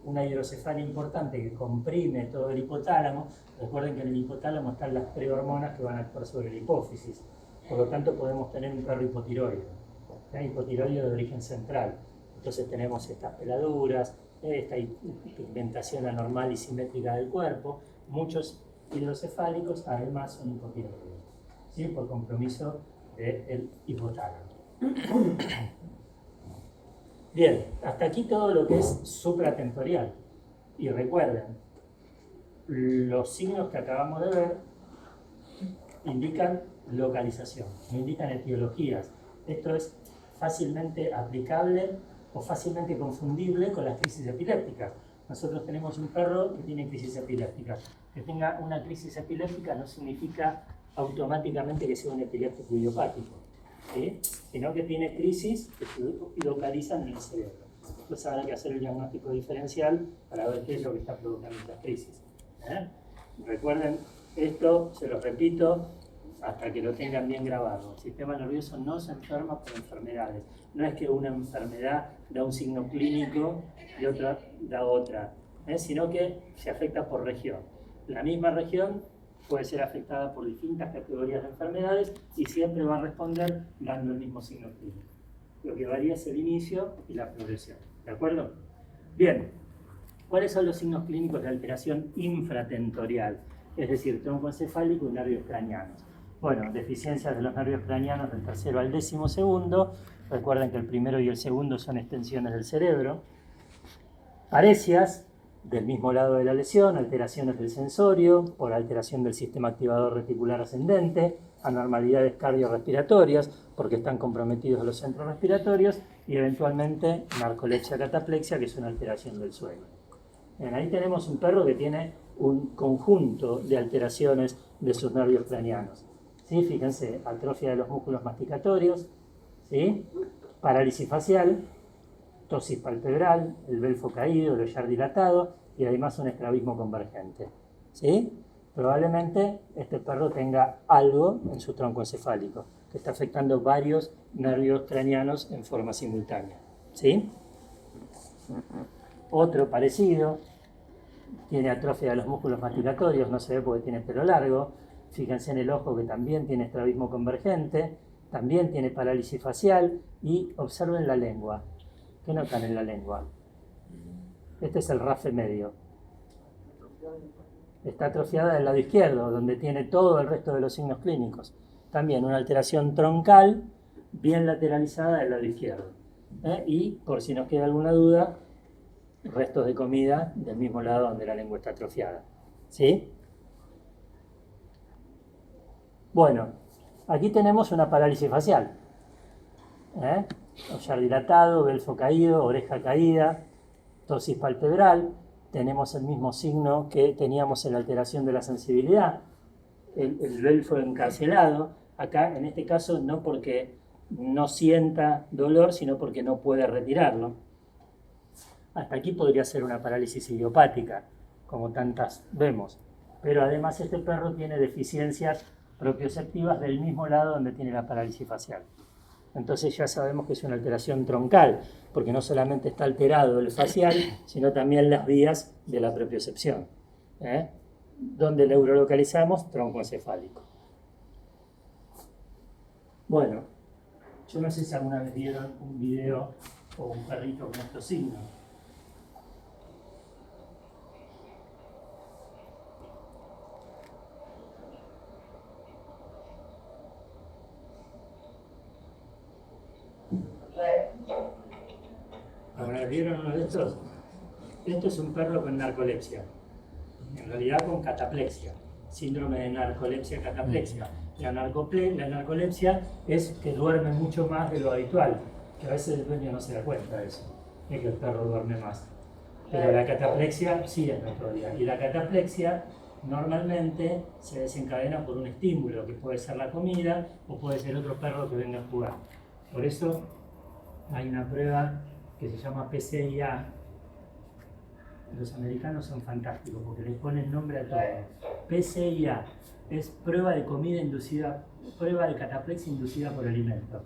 una hidrocefalia importante que comprime todo el hipotálamo, recuerden que en el hipotálamo están las prehormonas que van a actuar sobre la hipófisis. Por lo tanto, podemos tener un perro hipotiroideo, hipotiroideo de origen central. Entonces tenemos estas peladuras, esta pigmentación anormal y simétrica del cuerpo. Muchos hidrocefálicos además son hipotiroideos, ¿sí? Por compromiso del hipotálamo. Bien, hasta aquí todo lo que es supratentorial. Y recuerden, los signos que acabamos de ver indican localización, no indican etiologías. Esto es fácilmente aplicable o fácilmente confundible con las crisis epilépticas. Nosotros tenemos un perro que tiene crisis epilépticas. Que tenga una crisis epiléptica no significa automáticamente que sea un epiléptico idiopático, ¿sí? Sino que tiene crisis que se localizan en el cerebro. Entonces habrá que hacer el diagnóstico diferencial para ver qué es lo que está provocando estas crisis. Recuerden, esto se lo repito hasta que lo tengan bien grabado. El sistema nervioso no se enferma por enfermedades. No es que una enfermedad da un signo clínico y otra da otra, sino que se afecta por región. La misma región puede ser afectada por distintas categorías de enfermedades y siempre va a responder dando el mismo signo clínico. Lo que varía es el inicio y la progresión. ¿De acuerdo? Bien. ¿Cuáles son los signos clínicos de alteración infratentorial? Es decir, troncoencefálico y nervios craneanos. Bueno, deficiencias de los nervios craneanos del tercero al 12º. Recuerden que el primero y el segundo son extensiones del cerebro. Paresias del mismo lado de la lesión, alteraciones del sensorio por alteración del sistema activador reticular ascendente, anormalidades cardiorrespiratorias porque están comprometidos los centros respiratorios y eventualmente narcolepsia cataplexia, que es una alteración del sueño. Bien, ahí tenemos un perro que tiene un conjunto de alteraciones de sus nervios craneanos. ¿Sí? Fíjense, atrofia de los músculos masticatorios, ¿sí? Parálisis facial, tosis palpebral, el belfo caído, el ollar dilatado y además un estrabismo convergente. ¿Sí? Probablemente este perro tenga algo en su tronco encefálico que está afectando varios nervios craneanos en forma simultánea. ¿Sí? Otro parecido, tiene atrofia de los músculos masticatorios, no se ve porque tiene pelo largo. Fíjense en el ojo que también tiene estrabismo convergente, también tiene parálisis facial y observen la lengua. ¿Qué notan en la lengua? Este es el rafe medio. Está atrofiada del lado izquierdo, donde tiene todo el resto de los signos clínicos. También una alteración troncal bien lateralizada del lado izquierdo. Y, por si nos queda alguna duda, restos de comida del mismo lado donde la lengua está atrofiada. ¿Sí? Bueno, aquí tenemos una parálisis facial. Ollar dilatado, belfo caído, oreja caída, tosis palpebral. Tenemos el mismo signo que teníamos en la alteración de la sensibilidad, el belfo encarcelado. Acá, en este caso, no porque no sienta dolor, sino porque no puede retirarlo. Hasta aquí podría ser una parálisis idiopática, como tantas vemos. Pero además este perro tiene deficiencias propioceptivas del mismo lado donde tiene la parálisis facial. Entonces ya sabemos que es una alteración troncal, porque no solamente está alterado el facial, sino también las vías de la propiocepción. ¿Dónde neurolocalizamos? Tronco encefálico. Bueno, yo no sé si alguna vez vieron un video o un perrito con estos signos. ¿Ahora vieron uno de estos? Esto es un perro con narcolepsia, en realidad con cataplexia, síndrome de narcolepsia-cataplexia. La narcolepsia es que duerme mucho más de lo habitual, que a veces el dueño no se da cuenta de eso, de que el perro duerme más. Pero la cataplexia sí es notoria, y la cataplexia normalmente se desencadena por un estímulo, que puede ser la comida o puede ser otro perro que venga a jugar. Por eso hay una prueba que se llama PCIA. Los americanos son fantásticos porque les ponen nombre a todo. PCIA es prueba de comida inducida, prueba de cataplexia inducida por alimento.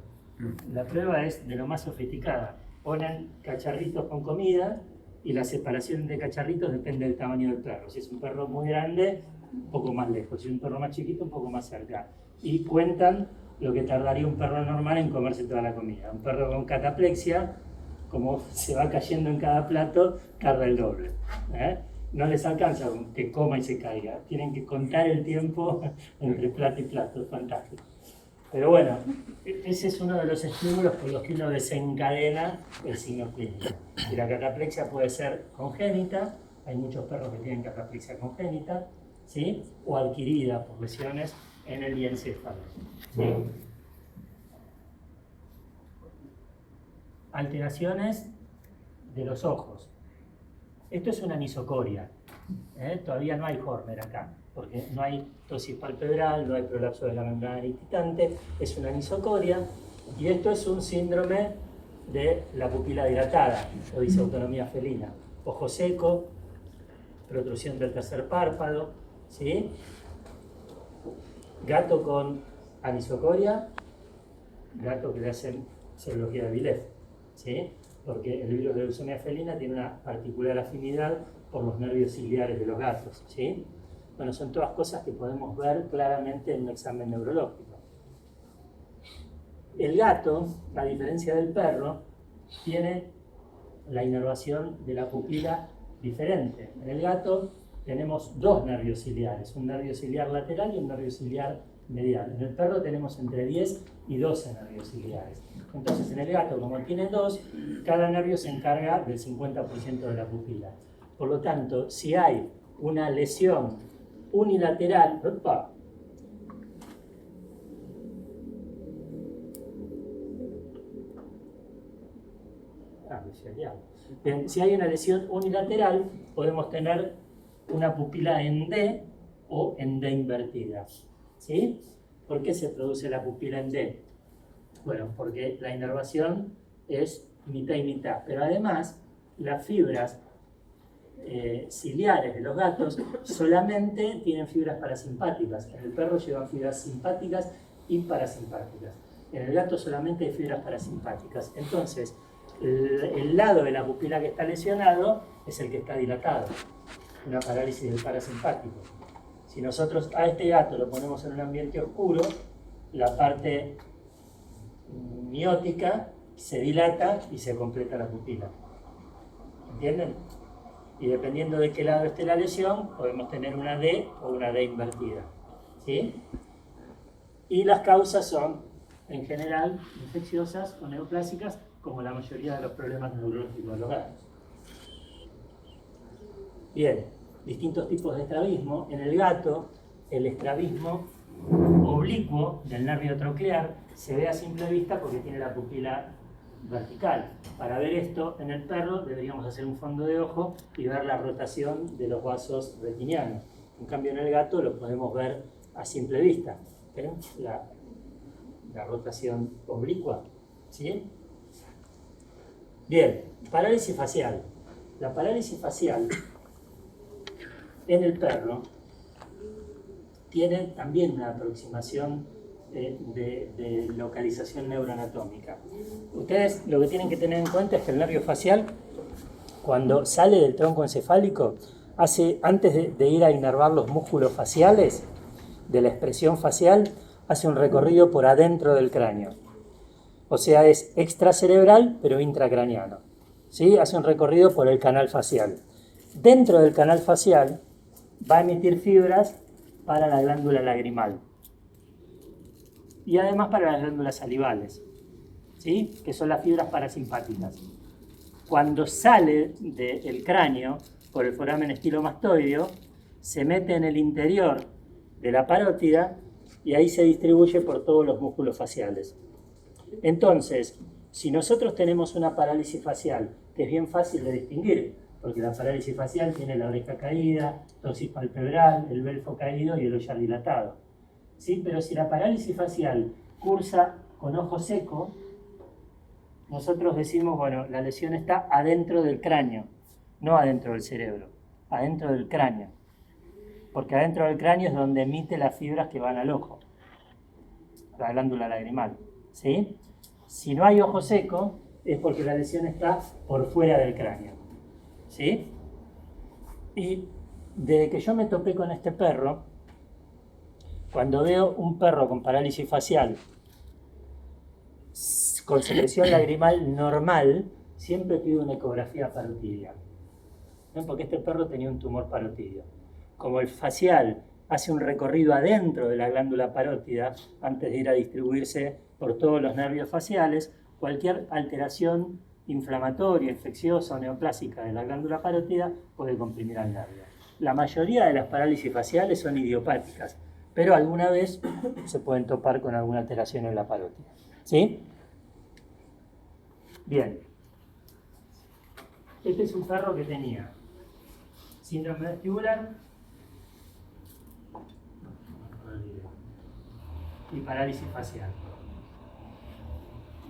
La prueba es de lo más sofisticada. Ponen cacharritos con comida y la separación de cacharritos depende del tamaño del perro. Si es un perro muy grande, un poco más lejos. Si es un perro más chiquito, un poco más cerca. Y cuentan lo que tardaría un perro normal en comerse toda la comida. Un perro con cataplexia, como se va cayendo en cada plato, tarda el doble. No les alcanza que coma y se caiga. Tienen que contar el tiempo entre plato y plato. Es fantástico. Pero bueno, ese es uno de los estímulos por los que uno desencadena el signo clínico. Y la cataplexia puede ser congénita, hay muchos perros que tienen cataplexia congénita, ¿sí? O adquirida por lesiones en el diencéfalo. ¿Sí? Alteraciones de los ojos. Esto es una anisocoria. Todavía no hay Horner acá. porque no hay ptosis palpebral, no hay prolapso de la membrana niquitante, es una anisocoria, y esto es un síndrome de la pupila dilatada, o disautonomía felina. Ojo seco, protrusión del tercer párpado, ¿sí? Gato con anisocoria, gato que le hacen serología de Vilef, ¿sí? Porque el virus de leucemia felina tiene una particular afinidad por los nervios ciliares de los gatos, ¿sí? Bueno, son todas cosas que podemos ver claramente en un examen neurológico. El gato, a diferencia del perro, tiene la inervación de la pupila diferente. En el gato tenemos dos nervios ciliares, un nervio ciliar lateral y un nervio ciliar medial. En el perro tenemos entre 10 y 12 nervios ciliares. Entonces, en el gato, como tiene dos, cada nervio se encarga del 50% de la pupila. Por lo tanto, si hay una lesión unilateral, bien, si hay una lesión unilateral, podemos tener una pupila en D o en D invertida. ¿Sí? ¿Por qué se produce la pupila en D? Bueno, porque la inervación es mitad y mitad, pero además las fibras ciliares de los gatos solamente tienen fibras parasimpáticas. En el perro llevan fibras simpáticas y parasimpáticas. En el gato solamente hay fibras parasimpáticas. Entonces, el lado de la pupila que está lesionado es el que está dilatado, una parálisis del parasimpático. Si nosotros a este gato lo ponemos en un ambiente oscuro, la parte miótica se dilata y se completa la pupila. ¿Entienden? Y dependiendo de qué lado esté la lesión, podemos tener una D o una D invertida. ¿Sí? Y las causas son, en general, infecciosas o neoplásicas, como la mayoría de los problemas neurológicos de los gatos. Bien, distintos tipos de estrabismo. En el gato, el estrabismo oblicuo del nervio troclear se ve a simple vista porque tiene la pupila vertical. Para ver esto en el perro deberíamos hacer un fondo de ojo y ver la rotación de los vasos retinianos. En cambio en el gato lo podemos ver a simple vista. ¿Ven? La rotación oblicua. ¿Sí? Bien, parálisis facial. La parálisis facial en el perro tiene también una aproximación de localización neuroanatómica. Ustedes lo que tienen que tener en cuenta es que el nervio facial, cuando sale del tronco encefálico, antes de ir a inervar los músculos faciales, de la expresión facial, hace un recorrido por adentro del cráneo. O sea, es extracerebral, pero intracraniano. ¿Sí? Hace un recorrido por el canal facial. Dentro del canal facial va a emitir fibras para la glándula lagrimal. Y además para las glándulas salivales, ¿sí? Que son las fibras parasimpáticas. Cuando sale del cráneo por el foramen estilomastoideo, se mete en el interior de la parótida y ahí se distribuye por todos los músculos faciales. Entonces, si nosotros tenemos una parálisis facial, que es bien fácil de distinguir, porque la parálisis facial tiene la oreja caída, ptosis palpebral, el belfo caído y el ollar dilatado. ¿Sí? Pero si la parálisis facial cursa con ojo seco, nosotros decimos, bueno, la lesión está adentro del cráneo, no adentro del cerebro, adentro del cráneo. Porque adentro del cráneo es donde emite las fibras que van al ojo, la glándula lagrimal. ¿Sí? Si no hay ojo seco, es porque la lesión está por fuera del cráneo. ¿Sí? Y desde que yo me topé con este perro, cuando veo un perro con parálisis facial, con secreción lagrimal normal, siempre pido una ecografía parotidial. ¿Ven? Porque este perro tenía un tumor parotidio. Como el facial hace un recorrido adentro de la glándula parótida antes de ir a distribuirse por todos los nervios faciales, cualquier alteración inflamatoria, infecciosa o neoplásica de la glándula parótida puede comprimir al nervio. La mayoría de las parálisis faciales son idiopáticas, pero alguna vez se pueden topar con alguna alteración en la parótida. ¿Sí? Bien. Este es un perro que tenía síndrome vestibular, y parálisis facial.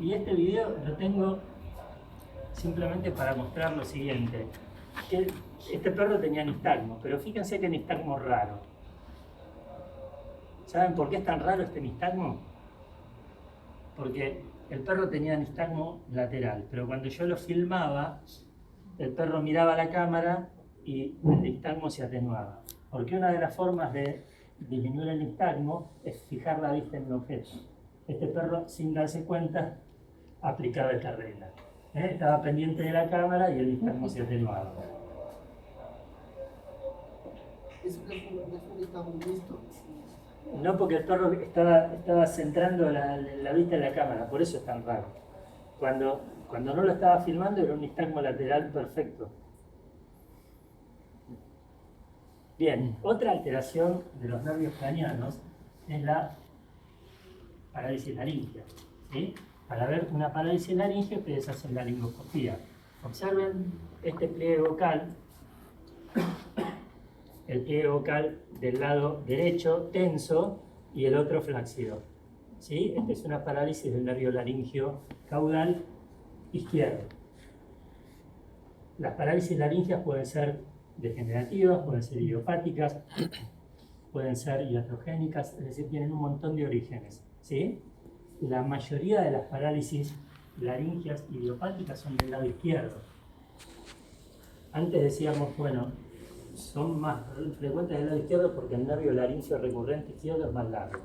Y este video lo tengo simplemente para mostrar lo siguiente. Que este perro tenía nistagmo, pero fíjense que nistagmo raro. ¿Saben por qué es tan raro este nistagmo? Porque el perro tenía nistagmo lateral, pero cuando yo lo filmaba, el perro miraba la cámara y el nistagmo se atenuaba. Porque una de las formas de disminuir el nistagmo es fijar la vista en un objeto. Este perro, sin darse cuenta, aplicaba esta regla. Estaba pendiente de la cámara y el nistagmo se atenuaba. ¿Es un nistagmo mixto? No, porque el perro estaba centrando la vista en la cámara, por eso es tan raro. Cuando no lo estaba filmando era un nistagmo lateral perfecto. Bien, otra alteración de los nervios craneanos es la parálisis laringea. ¿Sí? Para ver una parálisis laringea ustedes hacen la laringoscopía. Observen este pliegue vocal, el pliegue vocal del lado derecho tenso y el otro flácido. ¿Sí? Esta es una parálisis del nervio laringeo caudal izquierdo. Las parálisis laringeas pueden ser degenerativas, pueden ser idiopáticas, pueden ser iatrogénicas, es decir, tienen un montón de orígenes. ¿Sí? La mayoría de las parálisis laringeas idiopáticas son del lado izquierdo. Antes decíamos, bueno, son más frecuentes del lado izquierdo porque el nervio laringeo recurrente izquierdo es más largo.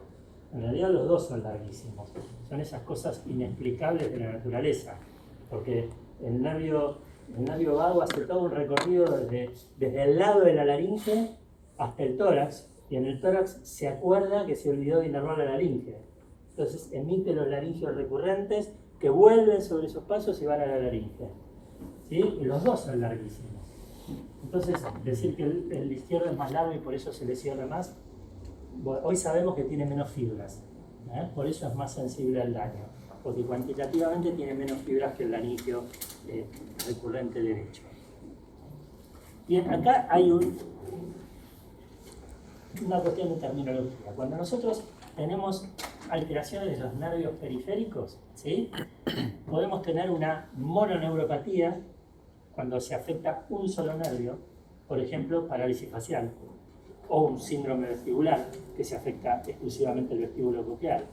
En realidad los dos son larguísimos. Son esas cosas inexplicables de la naturaleza. Porque el nervio vago hace todo un recorrido desde el lado de la laringe hasta el tórax, y en el tórax se acuerda que se olvidó de inervar la laringe. Entonces emite los laringeos recurrentes que vuelven sobre esos pasos y van a la laringe. ¿Sí? Y los dos son larguísimos. Entonces, decir que el izquierdo es más largo y por eso se le cierra más, bueno, hoy sabemos que tiene menos fibras, por eso es más sensible al daño, porque cuantitativamente tiene menos fibras que el laringeo recurrente derecho. Bien, acá hay una cuestión de terminología. Cuando nosotros tenemos alteraciones de los nervios periféricos, ¿sí? Podemos tener una mononeuropatía cuando se afecta un solo nervio, por ejemplo, parálisis facial, o un síndrome vestibular, que se afecta exclusivamente el vestíbulo coclear.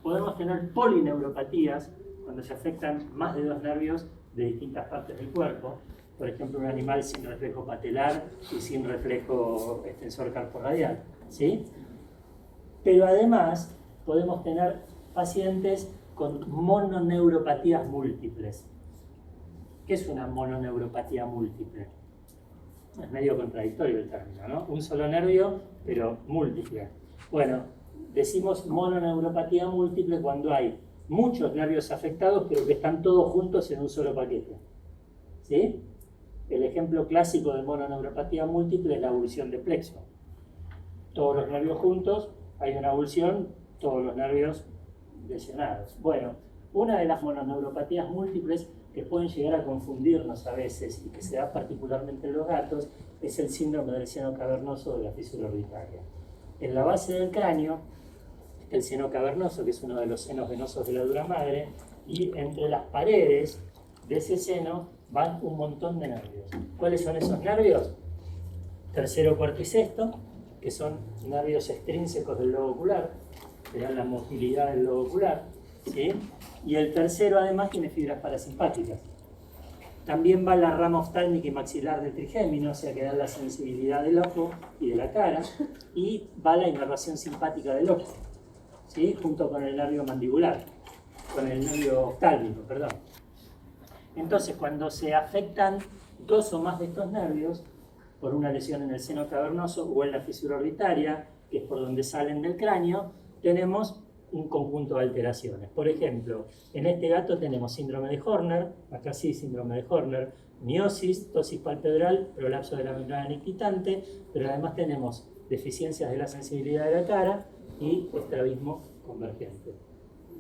Podemos tener polineuropatías cuando se afectan más de dos nervios de distintas partes del cuerpo, por ejemplo, un animal sin reflejo patelar y sin reflejo extensor carporradial, ¿sí? Pero además podemos tener pacientes con mononeuropatías múltiples. ¿Qué es una mononeuropatía múltiple? Es medio contradictorio el término, ¿no? Un solo nervio, pero múltiple. Bueno, decimos mononeuropatía múltiple cuando hay muchos nervios afectados, pero que están todos juntos en un solo paquete. ¿Sí? El ejemplo clásico de mononeuropatía múltiple es la avulsión de plexo. Todos los nervios juntos, hay una avulsión, todos los nervios lesionados. Bueno, una de las mononeuropatías múltiples que pueden llegar a confundirnos a veces y que se da particularmente en los gatos es el síndrome del seno cavernoso de la fisura orbitaria. En la base del cráneo está el seno cavernoso, que es uno de los senos venosos de la dura madre, y entre las paredes de ese seno van un montón de nervios. ¿Cuáles son esos nervios? Tercero, cuarto y sexto, que son nervios extrínsecos del lobo ocular, que dan la motilidad del lobo ocular, ¿sí? Y el tercero además tiene fibras parasimpáticas. También va la rama oftálmica y maxilar del trigémino, o sea que da la sensibilidad del ojo y de la cara, y va la inervación simpática del ojo, ¿sí? Junto con el nervio mandibular, con el nervio oftálmico, perdón. Entonces, cuando se afectan dos o más de estos nervios, por una lesión en el seno cavernoso o en la fisura orbitaria, que es por donde salen del cráneo, tenemos un conjunto de alteraciones. Por ejemplo, en este gato tenemos síndrome de Horner, acá sí, síndrome de Horner, miosis, tosis palpebral, prolapso de la membrana nictitante, pero además tenemos deficiencias de la sensibilidad de la cara y estrabismo convergente.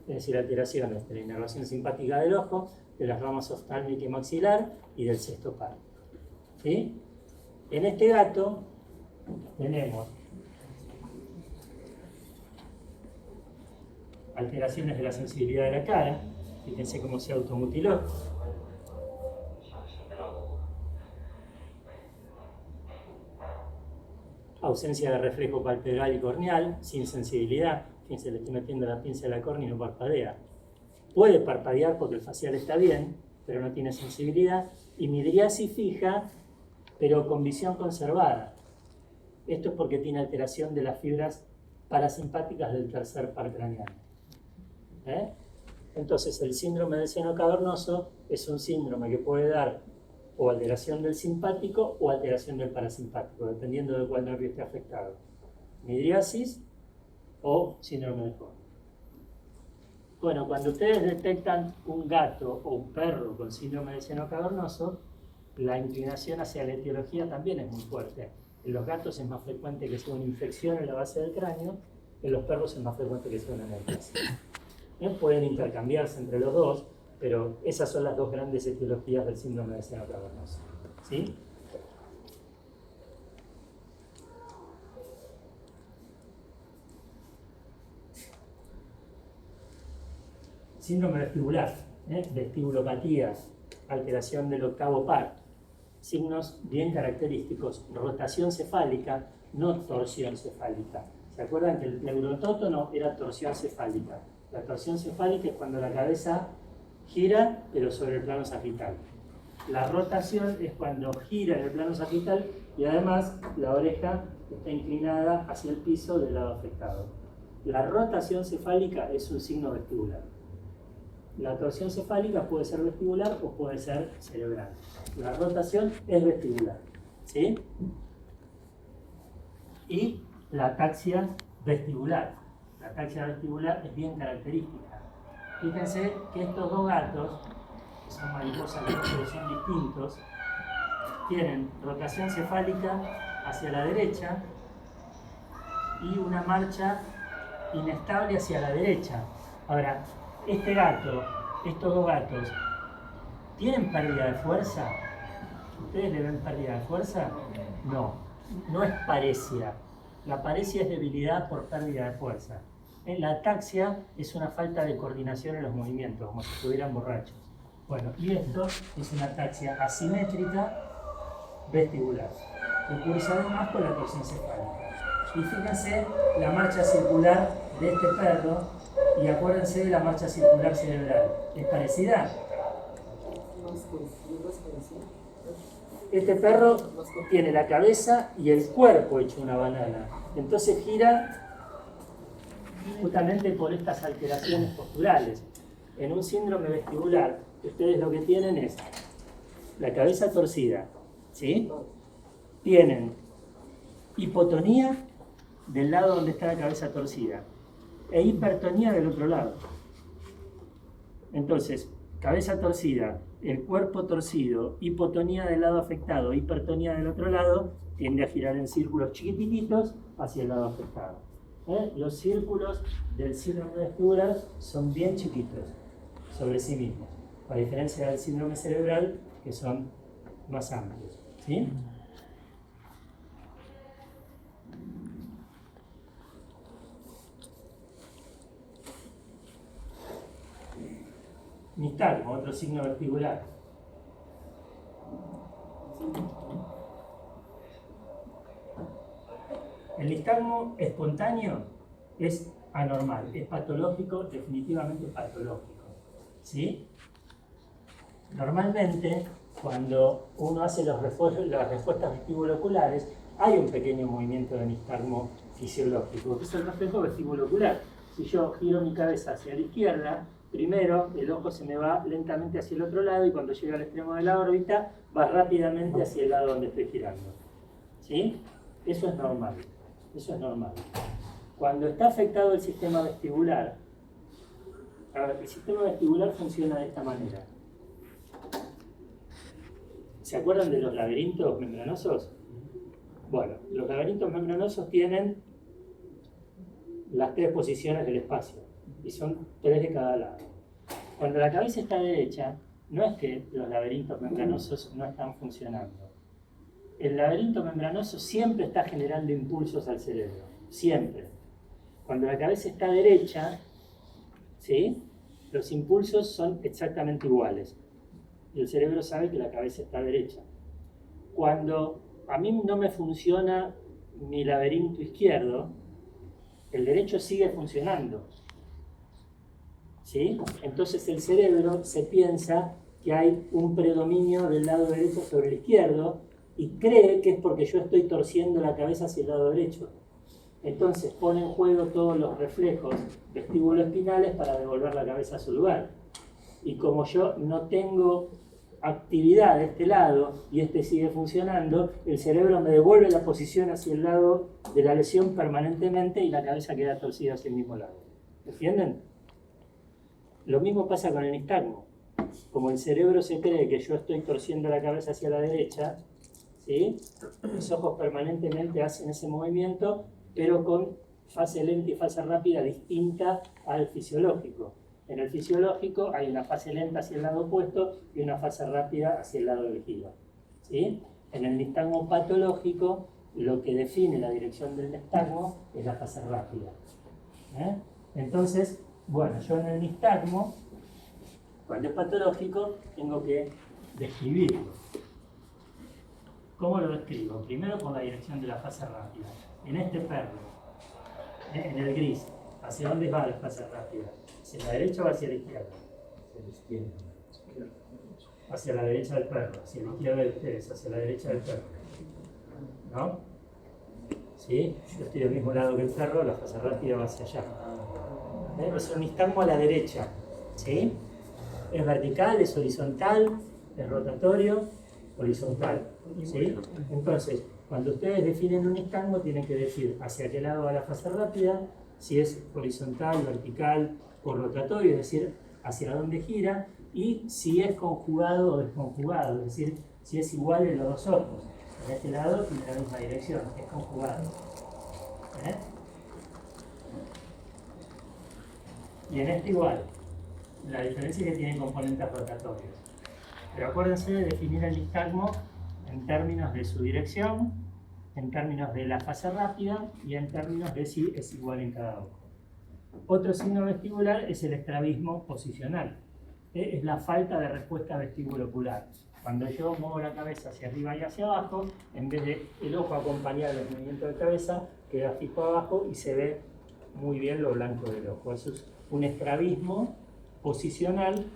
Es decir, alteraciones de la inervación simpática del ojo, de las ramas oftálmica y maxilar y del sexto par. ¿Sí? En este gato tenemos alteraciones de la sensibilidad de la cara. Fíjense cómo se automutiló. Ausencia de reflejo palpebral y corneal, sin sensibilidad. Fíjense, le estoy metiendo la pinza de la córnea y no parpadea. Puede parpadear porque el facial está bien, pero no tiene sensibilidad. Y midriasis fija, pero con visión conservada. Esto es porque tiene alteración de las fibras parasimpáticas del tercer par craneal. Entonces, el síndrome del seno cavernoso es un síndrome que puede dar o alteración del simpático o alteración del parasimpático, dependiendo de cuál nervio esté afectado. Midriasis o síndrome de Horner. Bueno, cuando ustedes detectan un gato o un perro con síndrome del seno cavernoso, la inclinación hacia la etiología también es muy fuerte. En los gatos es más frecuente que sea una infección en la base del cráneo, en los perros es más frecuente que sea una neoplasia. Pueden intercambiarse entre los dos, pero esas son las dos grandes etiologías del síndrome del seno cavernoso. ¿Sí? Síndrome vestibular, vestibulopatía, alteración del octavo par. Signos bien característicos: rotación cefálica, no torsión cefálica. ¿Se acuerdan que el neurotótono era torsión cefálica? La torsión cefálica es cuando la cabeza gira, pero sobre el plano sagital. La rotación es cuando gira en el plano sagital y además la oreja está inclinada hacia el piso del lado afectado. La rotación cefálica es un signo vestibular. La torsión cefálica puede ser vestibular o puede ser cerebral. La rotación es vestibular, ¿sí? Y la ataxia vestibular. La ataxia vestibular es bien característica. Fíjense que estos dos gatos, que son mariposas pero son distintos, tienen rotación cefálica hacia la derecha y una marcha inestable hacia la derecha. Ahora, estos dos gatos, ¿tienen pérdida de fuerza? ¿Ustedes le ven pérdida de fuerza? No, no es paresia. La paresia es debilidad por pérdida de fuerza. La ataxia es una falta de coordinación en los movimientos, como si estuvieran borrachos. Bueno, y esto es una ataxia asimétrica vestibular, que cursa además con la torsión cefálica. Y fíjense la marcha circular de este perro y acuérdense de la marcha circular cerebral. ¿Es parecida? Este perro tiene la cabeza y el cuerpo hecho una banana. Entonces gira justamente por estas alteraciones posturales. En un síndrome vestibular, ustedes lo que tienen es la cabeza torcida, ¿sí? Tienen hipotonía del lado donde está la cabeza torcida e hipertonía del otro lado. Entonces, cabeza torcida, el cuerpo torcido, hipotonía del lado afectado, hipertonía del otro lado, tiende a girar en círculos chiquititos hacia el lado afectado. Los círculos del síndrome vestibular son bien chiquitos sobre sí mismos, a diferencia del síndrome cerebral, que son más amplios. ¿Sí? Nistagmo, otro signo vestibular. El nistagmo espontáneo es anormal, es patológico, definitivamente patológico. ¿Sí? Normalmente, cuando uno hace las respuestas vestibulo-oculares, hay un pequeño movimiento de nistagmo fisiológico, que es el reflejo vestibulo-ocular. Si yo giro mi cabeza hacia la izquierda, primero el ojo se me va lentamente hacia el otro lado y cuando llega al extremo de la órbita va rápidamente hacia el lado donde estoy girando. ¿Sí? Eso es normal. Eso es normal. Cuando está afectado el sistema vestibular, el sistema vestibular funciona de esta manera. ¿Se acuerdan de los laberintos membranosos? Bueno, los laberintos membranosos tienen las tres posiciones del espacio y son tres de cada lado. Cuando la cabeza está derecha, no es que los laberintos membranosos no están funcionando. El laberinto membranoso siempre está generando impulsos al cerebro, siempre. Cuando la cabeza está derecha, ¿sí? Los impulsos son exactamente iguales. Y el cerebro sabe que la cabeza está derecha. Cuando a mí no me funciona mi laberinto izquierdo, el derecho sigue funcionando, ¿sí? Entonces el cerebro se piensa que hay un predominio del lado derecho sobre el izquierdo y cree que es porque yo estoy torciendo la cabeza hacia el lado derecho. Entonces pone en juego todos los reflejos vestíbulo-espinales para devolver la cabeza a su lugar. Y como yo no tengo actividad de este lado y este sigue funcionando, el cerebro me devuelve la posición hacia el lado de la lesión permanentemente y la cabeza queda torcida hacia el mismo lado. ¿Entienden? Lo mismo pasa con el nistagmo. Como el cerebro se cree que yo estoy torciendo la cabeza hacia la derecha, ¿sí? Los ojos permanentemente hacen ese movimiento, pero con fase lenta y fase rápida distinta al fisiológico. En el fisiológico hay una fase lenta hacia el lado opuesto y una fase rápida hacia el lado del giro, ¿sí? En el nistagmo patológico, lo que define la dirección del nistagmo es la fase rápida. Entonces, bueno, yo en el nistagmo, cuando es patológico, tengo que describirlo. ¿Cómo lo describo? Primero con la dirección de la fase rápida. En este perro, en el gris, ¿hacia dónde va la fase rápida? ¿Hacia la derecha o hacia la izquierda? Hacia la izquierda. Hacia la derecha del perro, hacia la izquierda de ustedes, hacia la derecha del perro. ¿No? ¿Sí? Yo estoy del mismo lado que el perro, la fase rápida va hacia allá. Es un nistagmo a la derecha. ¿Sí? Es vertical, es horizontal, es rotatorio, horizontal. ¿Sí? Entonces, cuando ustedes definen un nistagmo, tienen que decir hacia qué lado va la fase rápida, si es horizontal, vertical o rotatorio, es decir, hacia dónde gira, y si es conjugado o desconjugado, es decir, si es igual en los dos ojos. En este lado tiene la misma dirección, es conjugado. Y en este igual. La diferencia es que tienen componentes rotatorios. Pero acuérdense de definir el nistagmo en términos de su dirección, en términos de la fase rápida y en términos de si es igual en cada ojo. Otro signo vestibular es el estrabismo posicional. Es la falta de respuesta vestibulo-ocular. Cuando yo muevo la cabeza hacia arriba y hacia abajo, en vez de el ojo acompañar el movimiento de cabeza, queda fijo abajo y se ve muy bien lo blanco del ojo. Eso es un estrabismo posicional,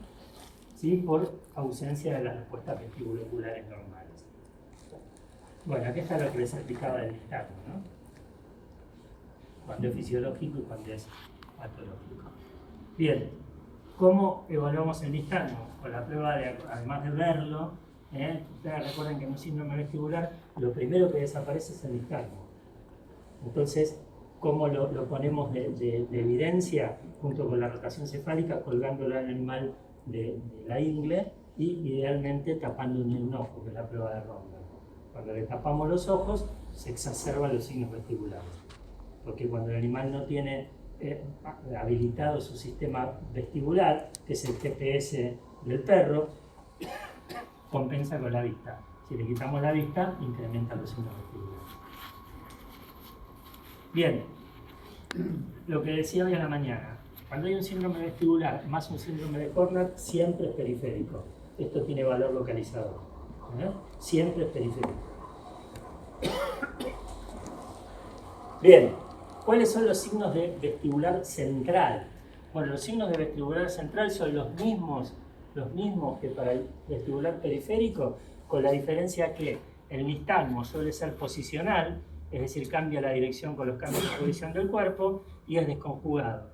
¿sí? Por ausencia de las respuestas vestibulo-oculares normales. Bueno, aquí está lo que les explicaba del nistagmo, ¿no? Cuando es fisiológico y cuando es patológico. Bien, ¿cómo evaluamos el nistagmo? Con la prueba de, además de verlo, ustedes recuerden que en un síndrome vestibular lo primero que desaparece es el nistagmo. Entonces, ¿cómo lo ponemos de evidencia? Junto con la rotación cefálica, colgándolo al animal de la ingle y idealmente tapándole un ojo, que es la prueba de Ronda. Cuando le tapamos los ojos, se exacerban los signos vestibulares. Porque cuando el animal no tiene habilitado su sistema vestibular, que es el GPS del perro, compensa con la vista. Si le quitamos la vista, incrementa los signos vestibulares. Bien, lo que decía hoy a la mañana. Cuando hay un síndrome vestibular más un síndrome de Cornat, siempre es periférico. Esto tiene valor localizador. Siempre es periférico. Bien, ¿cuáles son los signos de vestibular central? Bueno, los signos de vestibular central son los mismos que para el vestibular periférico, con la diferencia que el nistagmo suele ser posicional, es decir, cambia la dirección con los cambios de posición del cuerpo, y es desconjugado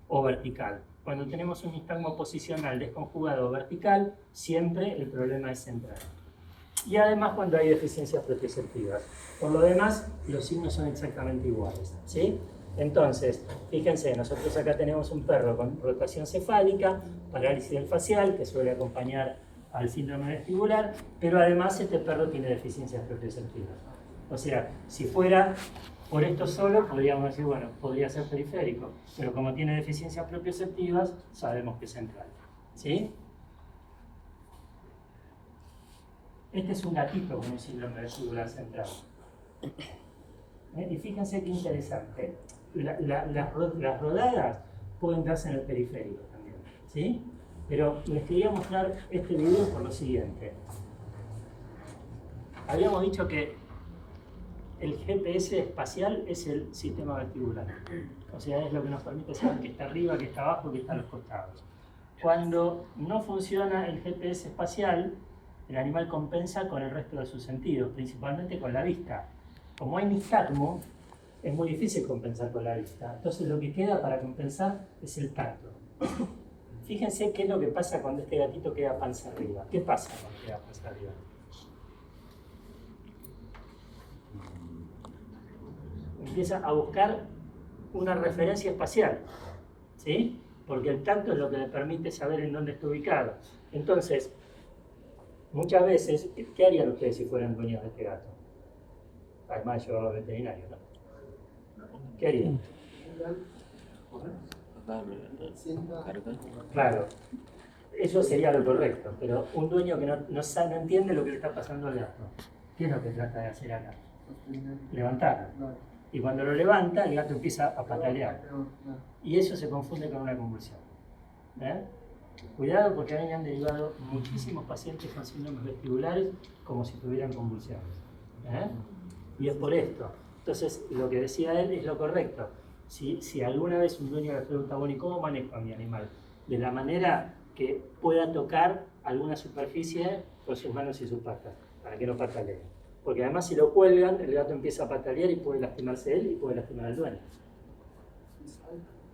o vertical. Cuando tenemos un nistagmo posicional, desconjugado o vertical, siempre el problema es central. Y además cuando hay deficiencias propioceptivas. Por lo demás, los signos son exactamente iguales, ¿sí? Entonces, fíjense, nosotros acá tenemos un perro con rotación cefálica, parálisis del facial, que suele acompañar al síndrome vestibular, pero además este perro tiene deficiencias propioceptivas. O sea, si fuera por esto solo, podríamos decir, bueno, podría ser periférico, pero como tiene deficiencias propioceptivas, sabemos que es central, ¿sí? Este es un gatito con un síndrome vestibular central. Y fíjense qué interesante. Las rodadas pueden darse en el periférico también, ¿sí? Pero les quería mostrar este video por lo siguiente. Habíamos dicho que el GPS espacial es el sistema vestibular. O sea, es lo que nos permite saber que está arriba, que está abajo, que está a los costados. Cuando no funciona el GPS espacial, el animal compensa con el resto de sus sentidos, principalmente con la vista. Como hay nistagmo, es muy difícil compensar con la vista. Entonces lo que queda para compensar es el tacto. Fíjense qué es lo que pasa cuando este gatito queda panza arriba. ¿Qué pasa cuando queda panza arriba? Empieza a buscar una referencia espacial, ¿sí? Porque el tacto es lo que le permite saber en dónde está ubicado. Entonces, muchas veces, ¿qué harían ustedes si fueran dueños de este gato? Además, yo al veterinario, ¿no? ¿Qué harían? Claro, eso sería lo correcto, pero un dueño que no entiende lo que le está pasando al gato, ¿qué es lo que trata de hacer acá? Levantarlo. Y cuando lo levanta, el gato empieza a patalear. Y eso se confunde con una convulsión. Cuidado, porque a mí me han derivado muchísimos pacientes con síndromes vestibulares como si tuvieran convulsiones. Y es por esto. Entonces, lo que decía él es lo correcto. Si alguna vez un dueño le pregunta, bueno, ¿y cómo manejo a mi animal? De la manera que pueda tocar alguna superficie con sus manos y sus patas, para que no patalee. Porque además si lo cuelgan, el gato empieza a patalear y puede lastimarse él y puede lastimar al dueño.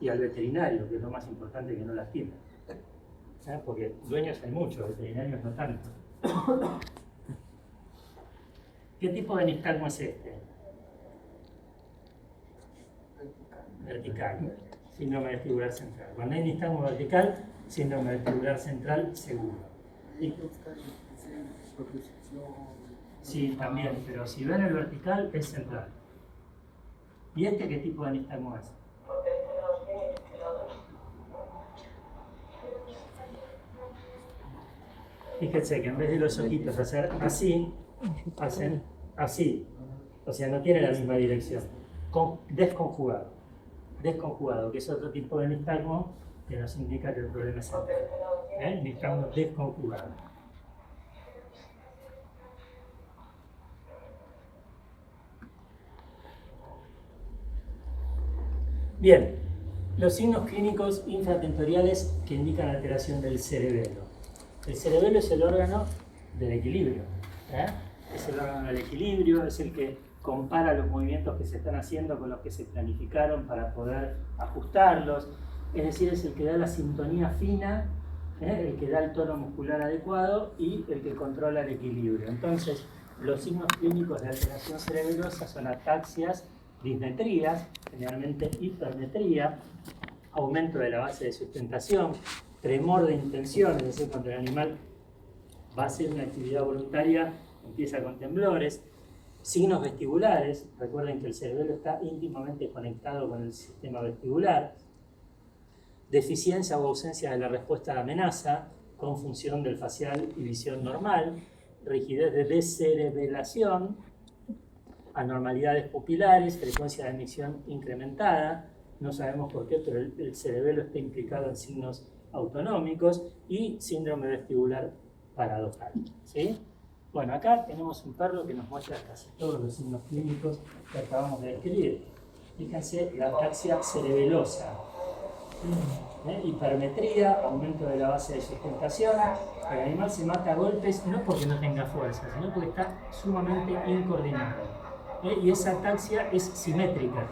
Y al veterinario, que es lo más importante, que no lastime. Porque dueños hay muchos, veterinarios no tanto. ¿Qué tipo de nistagmo es este? Vertical. Síndrome vestibular central. Cuando hay nistagmo vertical, síndrome vestibular central seguro. Y, sí, también, pero si ven el vertical, es central. ¿Y este qué tipo de nistagmo es? Fíjense que en vez de los ojitos hacer así, hacen así. O sea, no tienen la misma dirección. Desconjugado. Desconjugado, que es otro tipo de nistagmo que nos indica que el problema es central. Nistagmo desconjugado. Bien, los signos clínicos infratentoriales que indican alteración del cerebelo. El cerebelo es el órgano del equilibrio. Es el órgano del equilibrio, es el que compara los movimientos que se están haciendo con los que se planificaron para poder ajustarlos. Es decir, es el que da la sintonía fina, el que da el tono muscular adecuado y el que controla el equilibrio. Entonces, los signos clínicos de alteración cerebelosa son ataxias, dismetrías, generalmente hipermetría, aumento de la base de sustentación, tremor de intención, es decir, cuando el animal va a hacer una actividad voluntaria, empieza con temblores, signos vestibulares, recuerden que el cerebelo está íntimamente conectado con el sistema vestibular, deficiencia o ausencia de la respuesta de amenaza, confusión del facial y visión normal, rigidez de descerebelación, anormalidades pupilares, frecuencia de emisión incrementada, no sabemos por qué, pero el cerebelo está implicado en signos autonómicos y síndrome vestibular paradojal. ¿Sí? Bueno, acá tenemos un perro que nos muestra casi todos los signos clínicos que acabamos de describir. Fíjense, la ataxia cerebelosa, hipermetría, aumento de la base de sustentación. El animal se mata a golpes no porque no tenga fuerza, sino porque está sumamente incoordinado. Y esa ataxia es simétrica,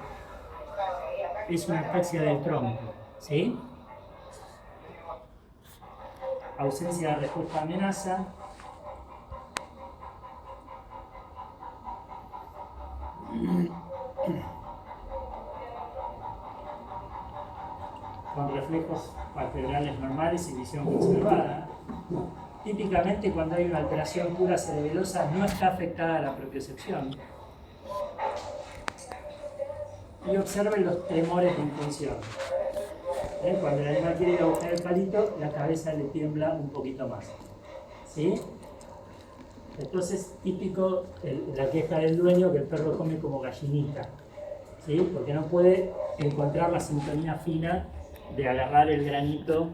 es una ataxia del tronco, ¿sí? Ausencia de respuesta a amenaza, con reflejos palpebrales normales y visión conservada. Típicamente, cuando hay una alteración pura cerebelosa, no está afectada la propiocepción. Y observen los tremores de intención. Cuando el animal quiere ir a buscar el palito, la cabeza le tiembla un poquito más. ¿Sí? Entonces, típico la queja del dueño que el perro come como gallinita. ¿Sí? Porque no puede encontrar la sintonía fina de agarrar el granito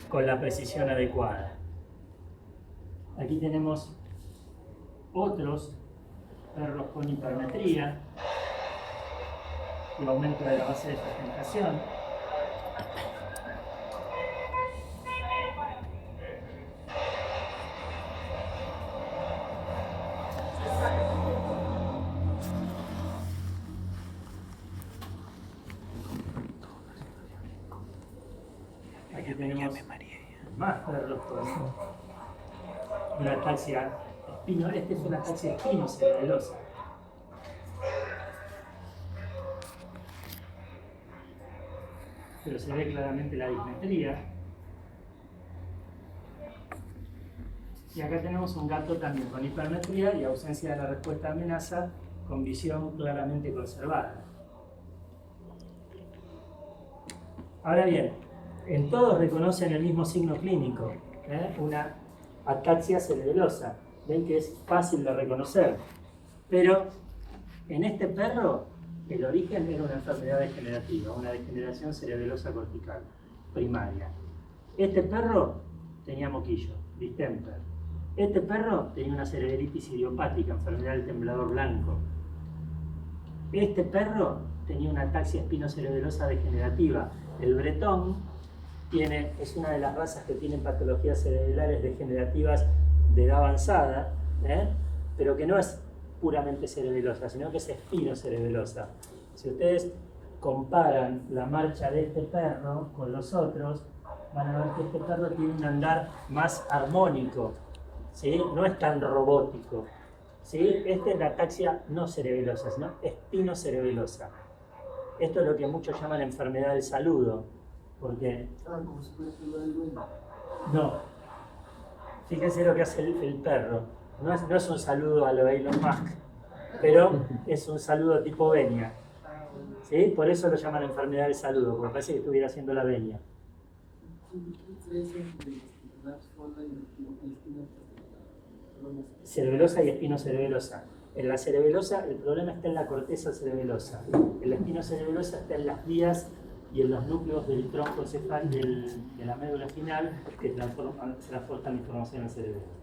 con la precisión adecuada. Aquí tenemos otros perros con hipermetría y aumento de la base de sustentación. Aquí tenemos más perros con una ataxia espino. Este es una ataxia espinocerebelosa. Pero se ve claramente la dismetría. Y acá tenemos un gato también con hipermetría y ausencia de la respuesta a amenaza, con visión claramente conservada. Ahora bien, en todos reconocen el mismo signo clínico, una ataxia cerebelosa. Ven que es fácil de reconocer. Pero en este perro, el origen era una enfermedad degenerativa, una degeneración cerebelosa cortical primaria. Este perro tenía moquillo, distemper. Este perro tenía una cerebritis idiopática, enfermedad del temblador blanco. Este perro tenía una ataxia espinocerebelosa degenerativa. El bretón es una de las razas que tienen patologías cerebrales degenerativas de edad avanzada, pero que no es puramente cerebelosa, sino que es espinocerebelosa. Si ustedes comparan la marcha de este perro con los otros, van a ver que este perro tiene un andar más armónico, ¿sí? No es tan robótico, ¿sí? Esta es la ataxia no cerebelosa, sino espinocerebelosa. Esto es lo que muchos llaman enfermedad del saludo, porque... como si fuera el dueño. No. Fíjense lo que hace el perro. No es un saludo a lo Elon Musk, pero es un saludo tipo venia. ¿Sí? Por eso lo llaman enfermedad del saludo, porque parece que estuviera haciendo la venia. Cerebelosa y espinocerebelosa. En la cerebelosa el problema está en la corteza cerebelosa. En la espinocerebelosa está en las vías y en los núcleos del tronco cefal de la médula espinal que transportan información al cerebelo.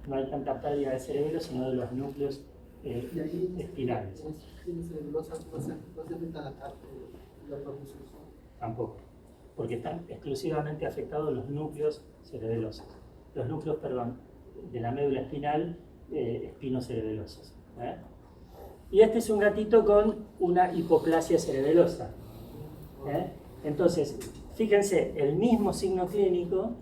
No hay tanta pérdida de cerebelo, sino de los núcleos espinales. ¿No se afecta la propulsión? Tampoco, porque están exclusivamente afectados los núcleos cerebelosos. Los núcleos, de la médula espinal espinocerebelosos. Y este es un gatito con una hipoplasia cerebelosa. Entonces, fíjense, el mismo signo clínico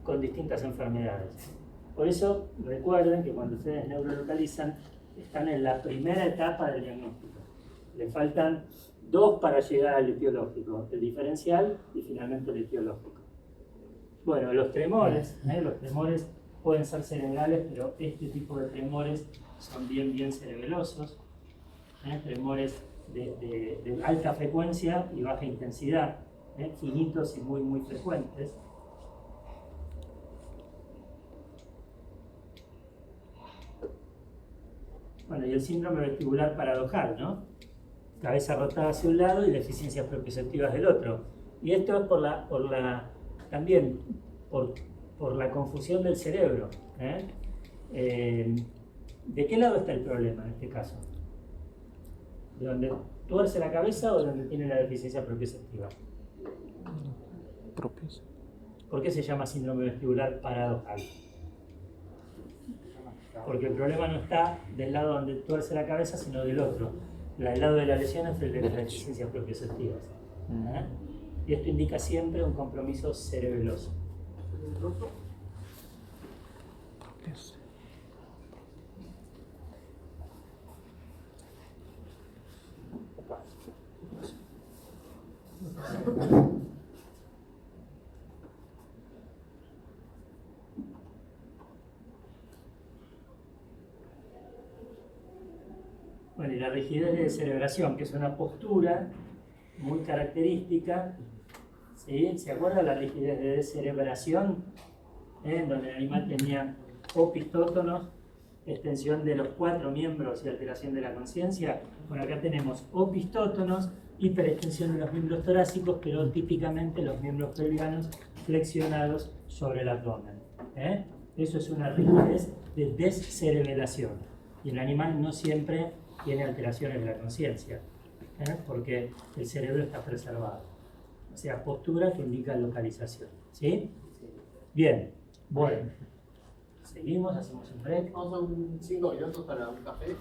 con distintas enfermedades. Por eso, recuerden que cuando ustedes neurolocalizan, están en la primera etapa del diagnóstico. Le faltan 2 para llegar al etiológico, el diferencial y finalmente el etiológico. Bueno, los tremores pueden ser cerebrales, pero este tipo de tremores son bien cerebelosos. Tremores de alta frecuencia y baja intensidad, finitos y muy frecuentes. Bueno, y el síndrome vestibular paradojal, ¿no? Cabeza rotada hacia un lado y deficiencias propioceptivas del otro. Y esto es también por la confusión del cerebro. ¿De qué lado está el problema en este caso? ¿De donde tuerce la cabeza o de donde tiene la deficiencia propioceptiva? Propios. ¿Por qué se llama síndrome vestibular paradojal? Porque el problema no está del lado donde tuerce la cabeza, sino del otro. El lado de la lesión es el de las deficiencias propioceptivas. Y esto indica siempre un compromiso cerebeloso. Bueno, y la rigidez de cerebración, que es una postura muy característica, ¿sí? ¿Se acuerdan la rigidez de descerebración? Donde el animal tenía opistótonos extensión de los 4 miembros y alteración de la conciencia. Bueno, acá tenemos opistótonos, hiperextensión de los miembros torácicos, pero típicamente los miembros pelvianos flexionados sobre el abdomen. Eso es una rigidez de descerebelación. Y el animal no siempre tiene alteraciones de la conciencia, porque el cerebro está preservado. O sea, postura que indica localización. ¿Sí? Bien, bueno. Seguimos, hacemos un break. Vamos a un 5 minutos para un café.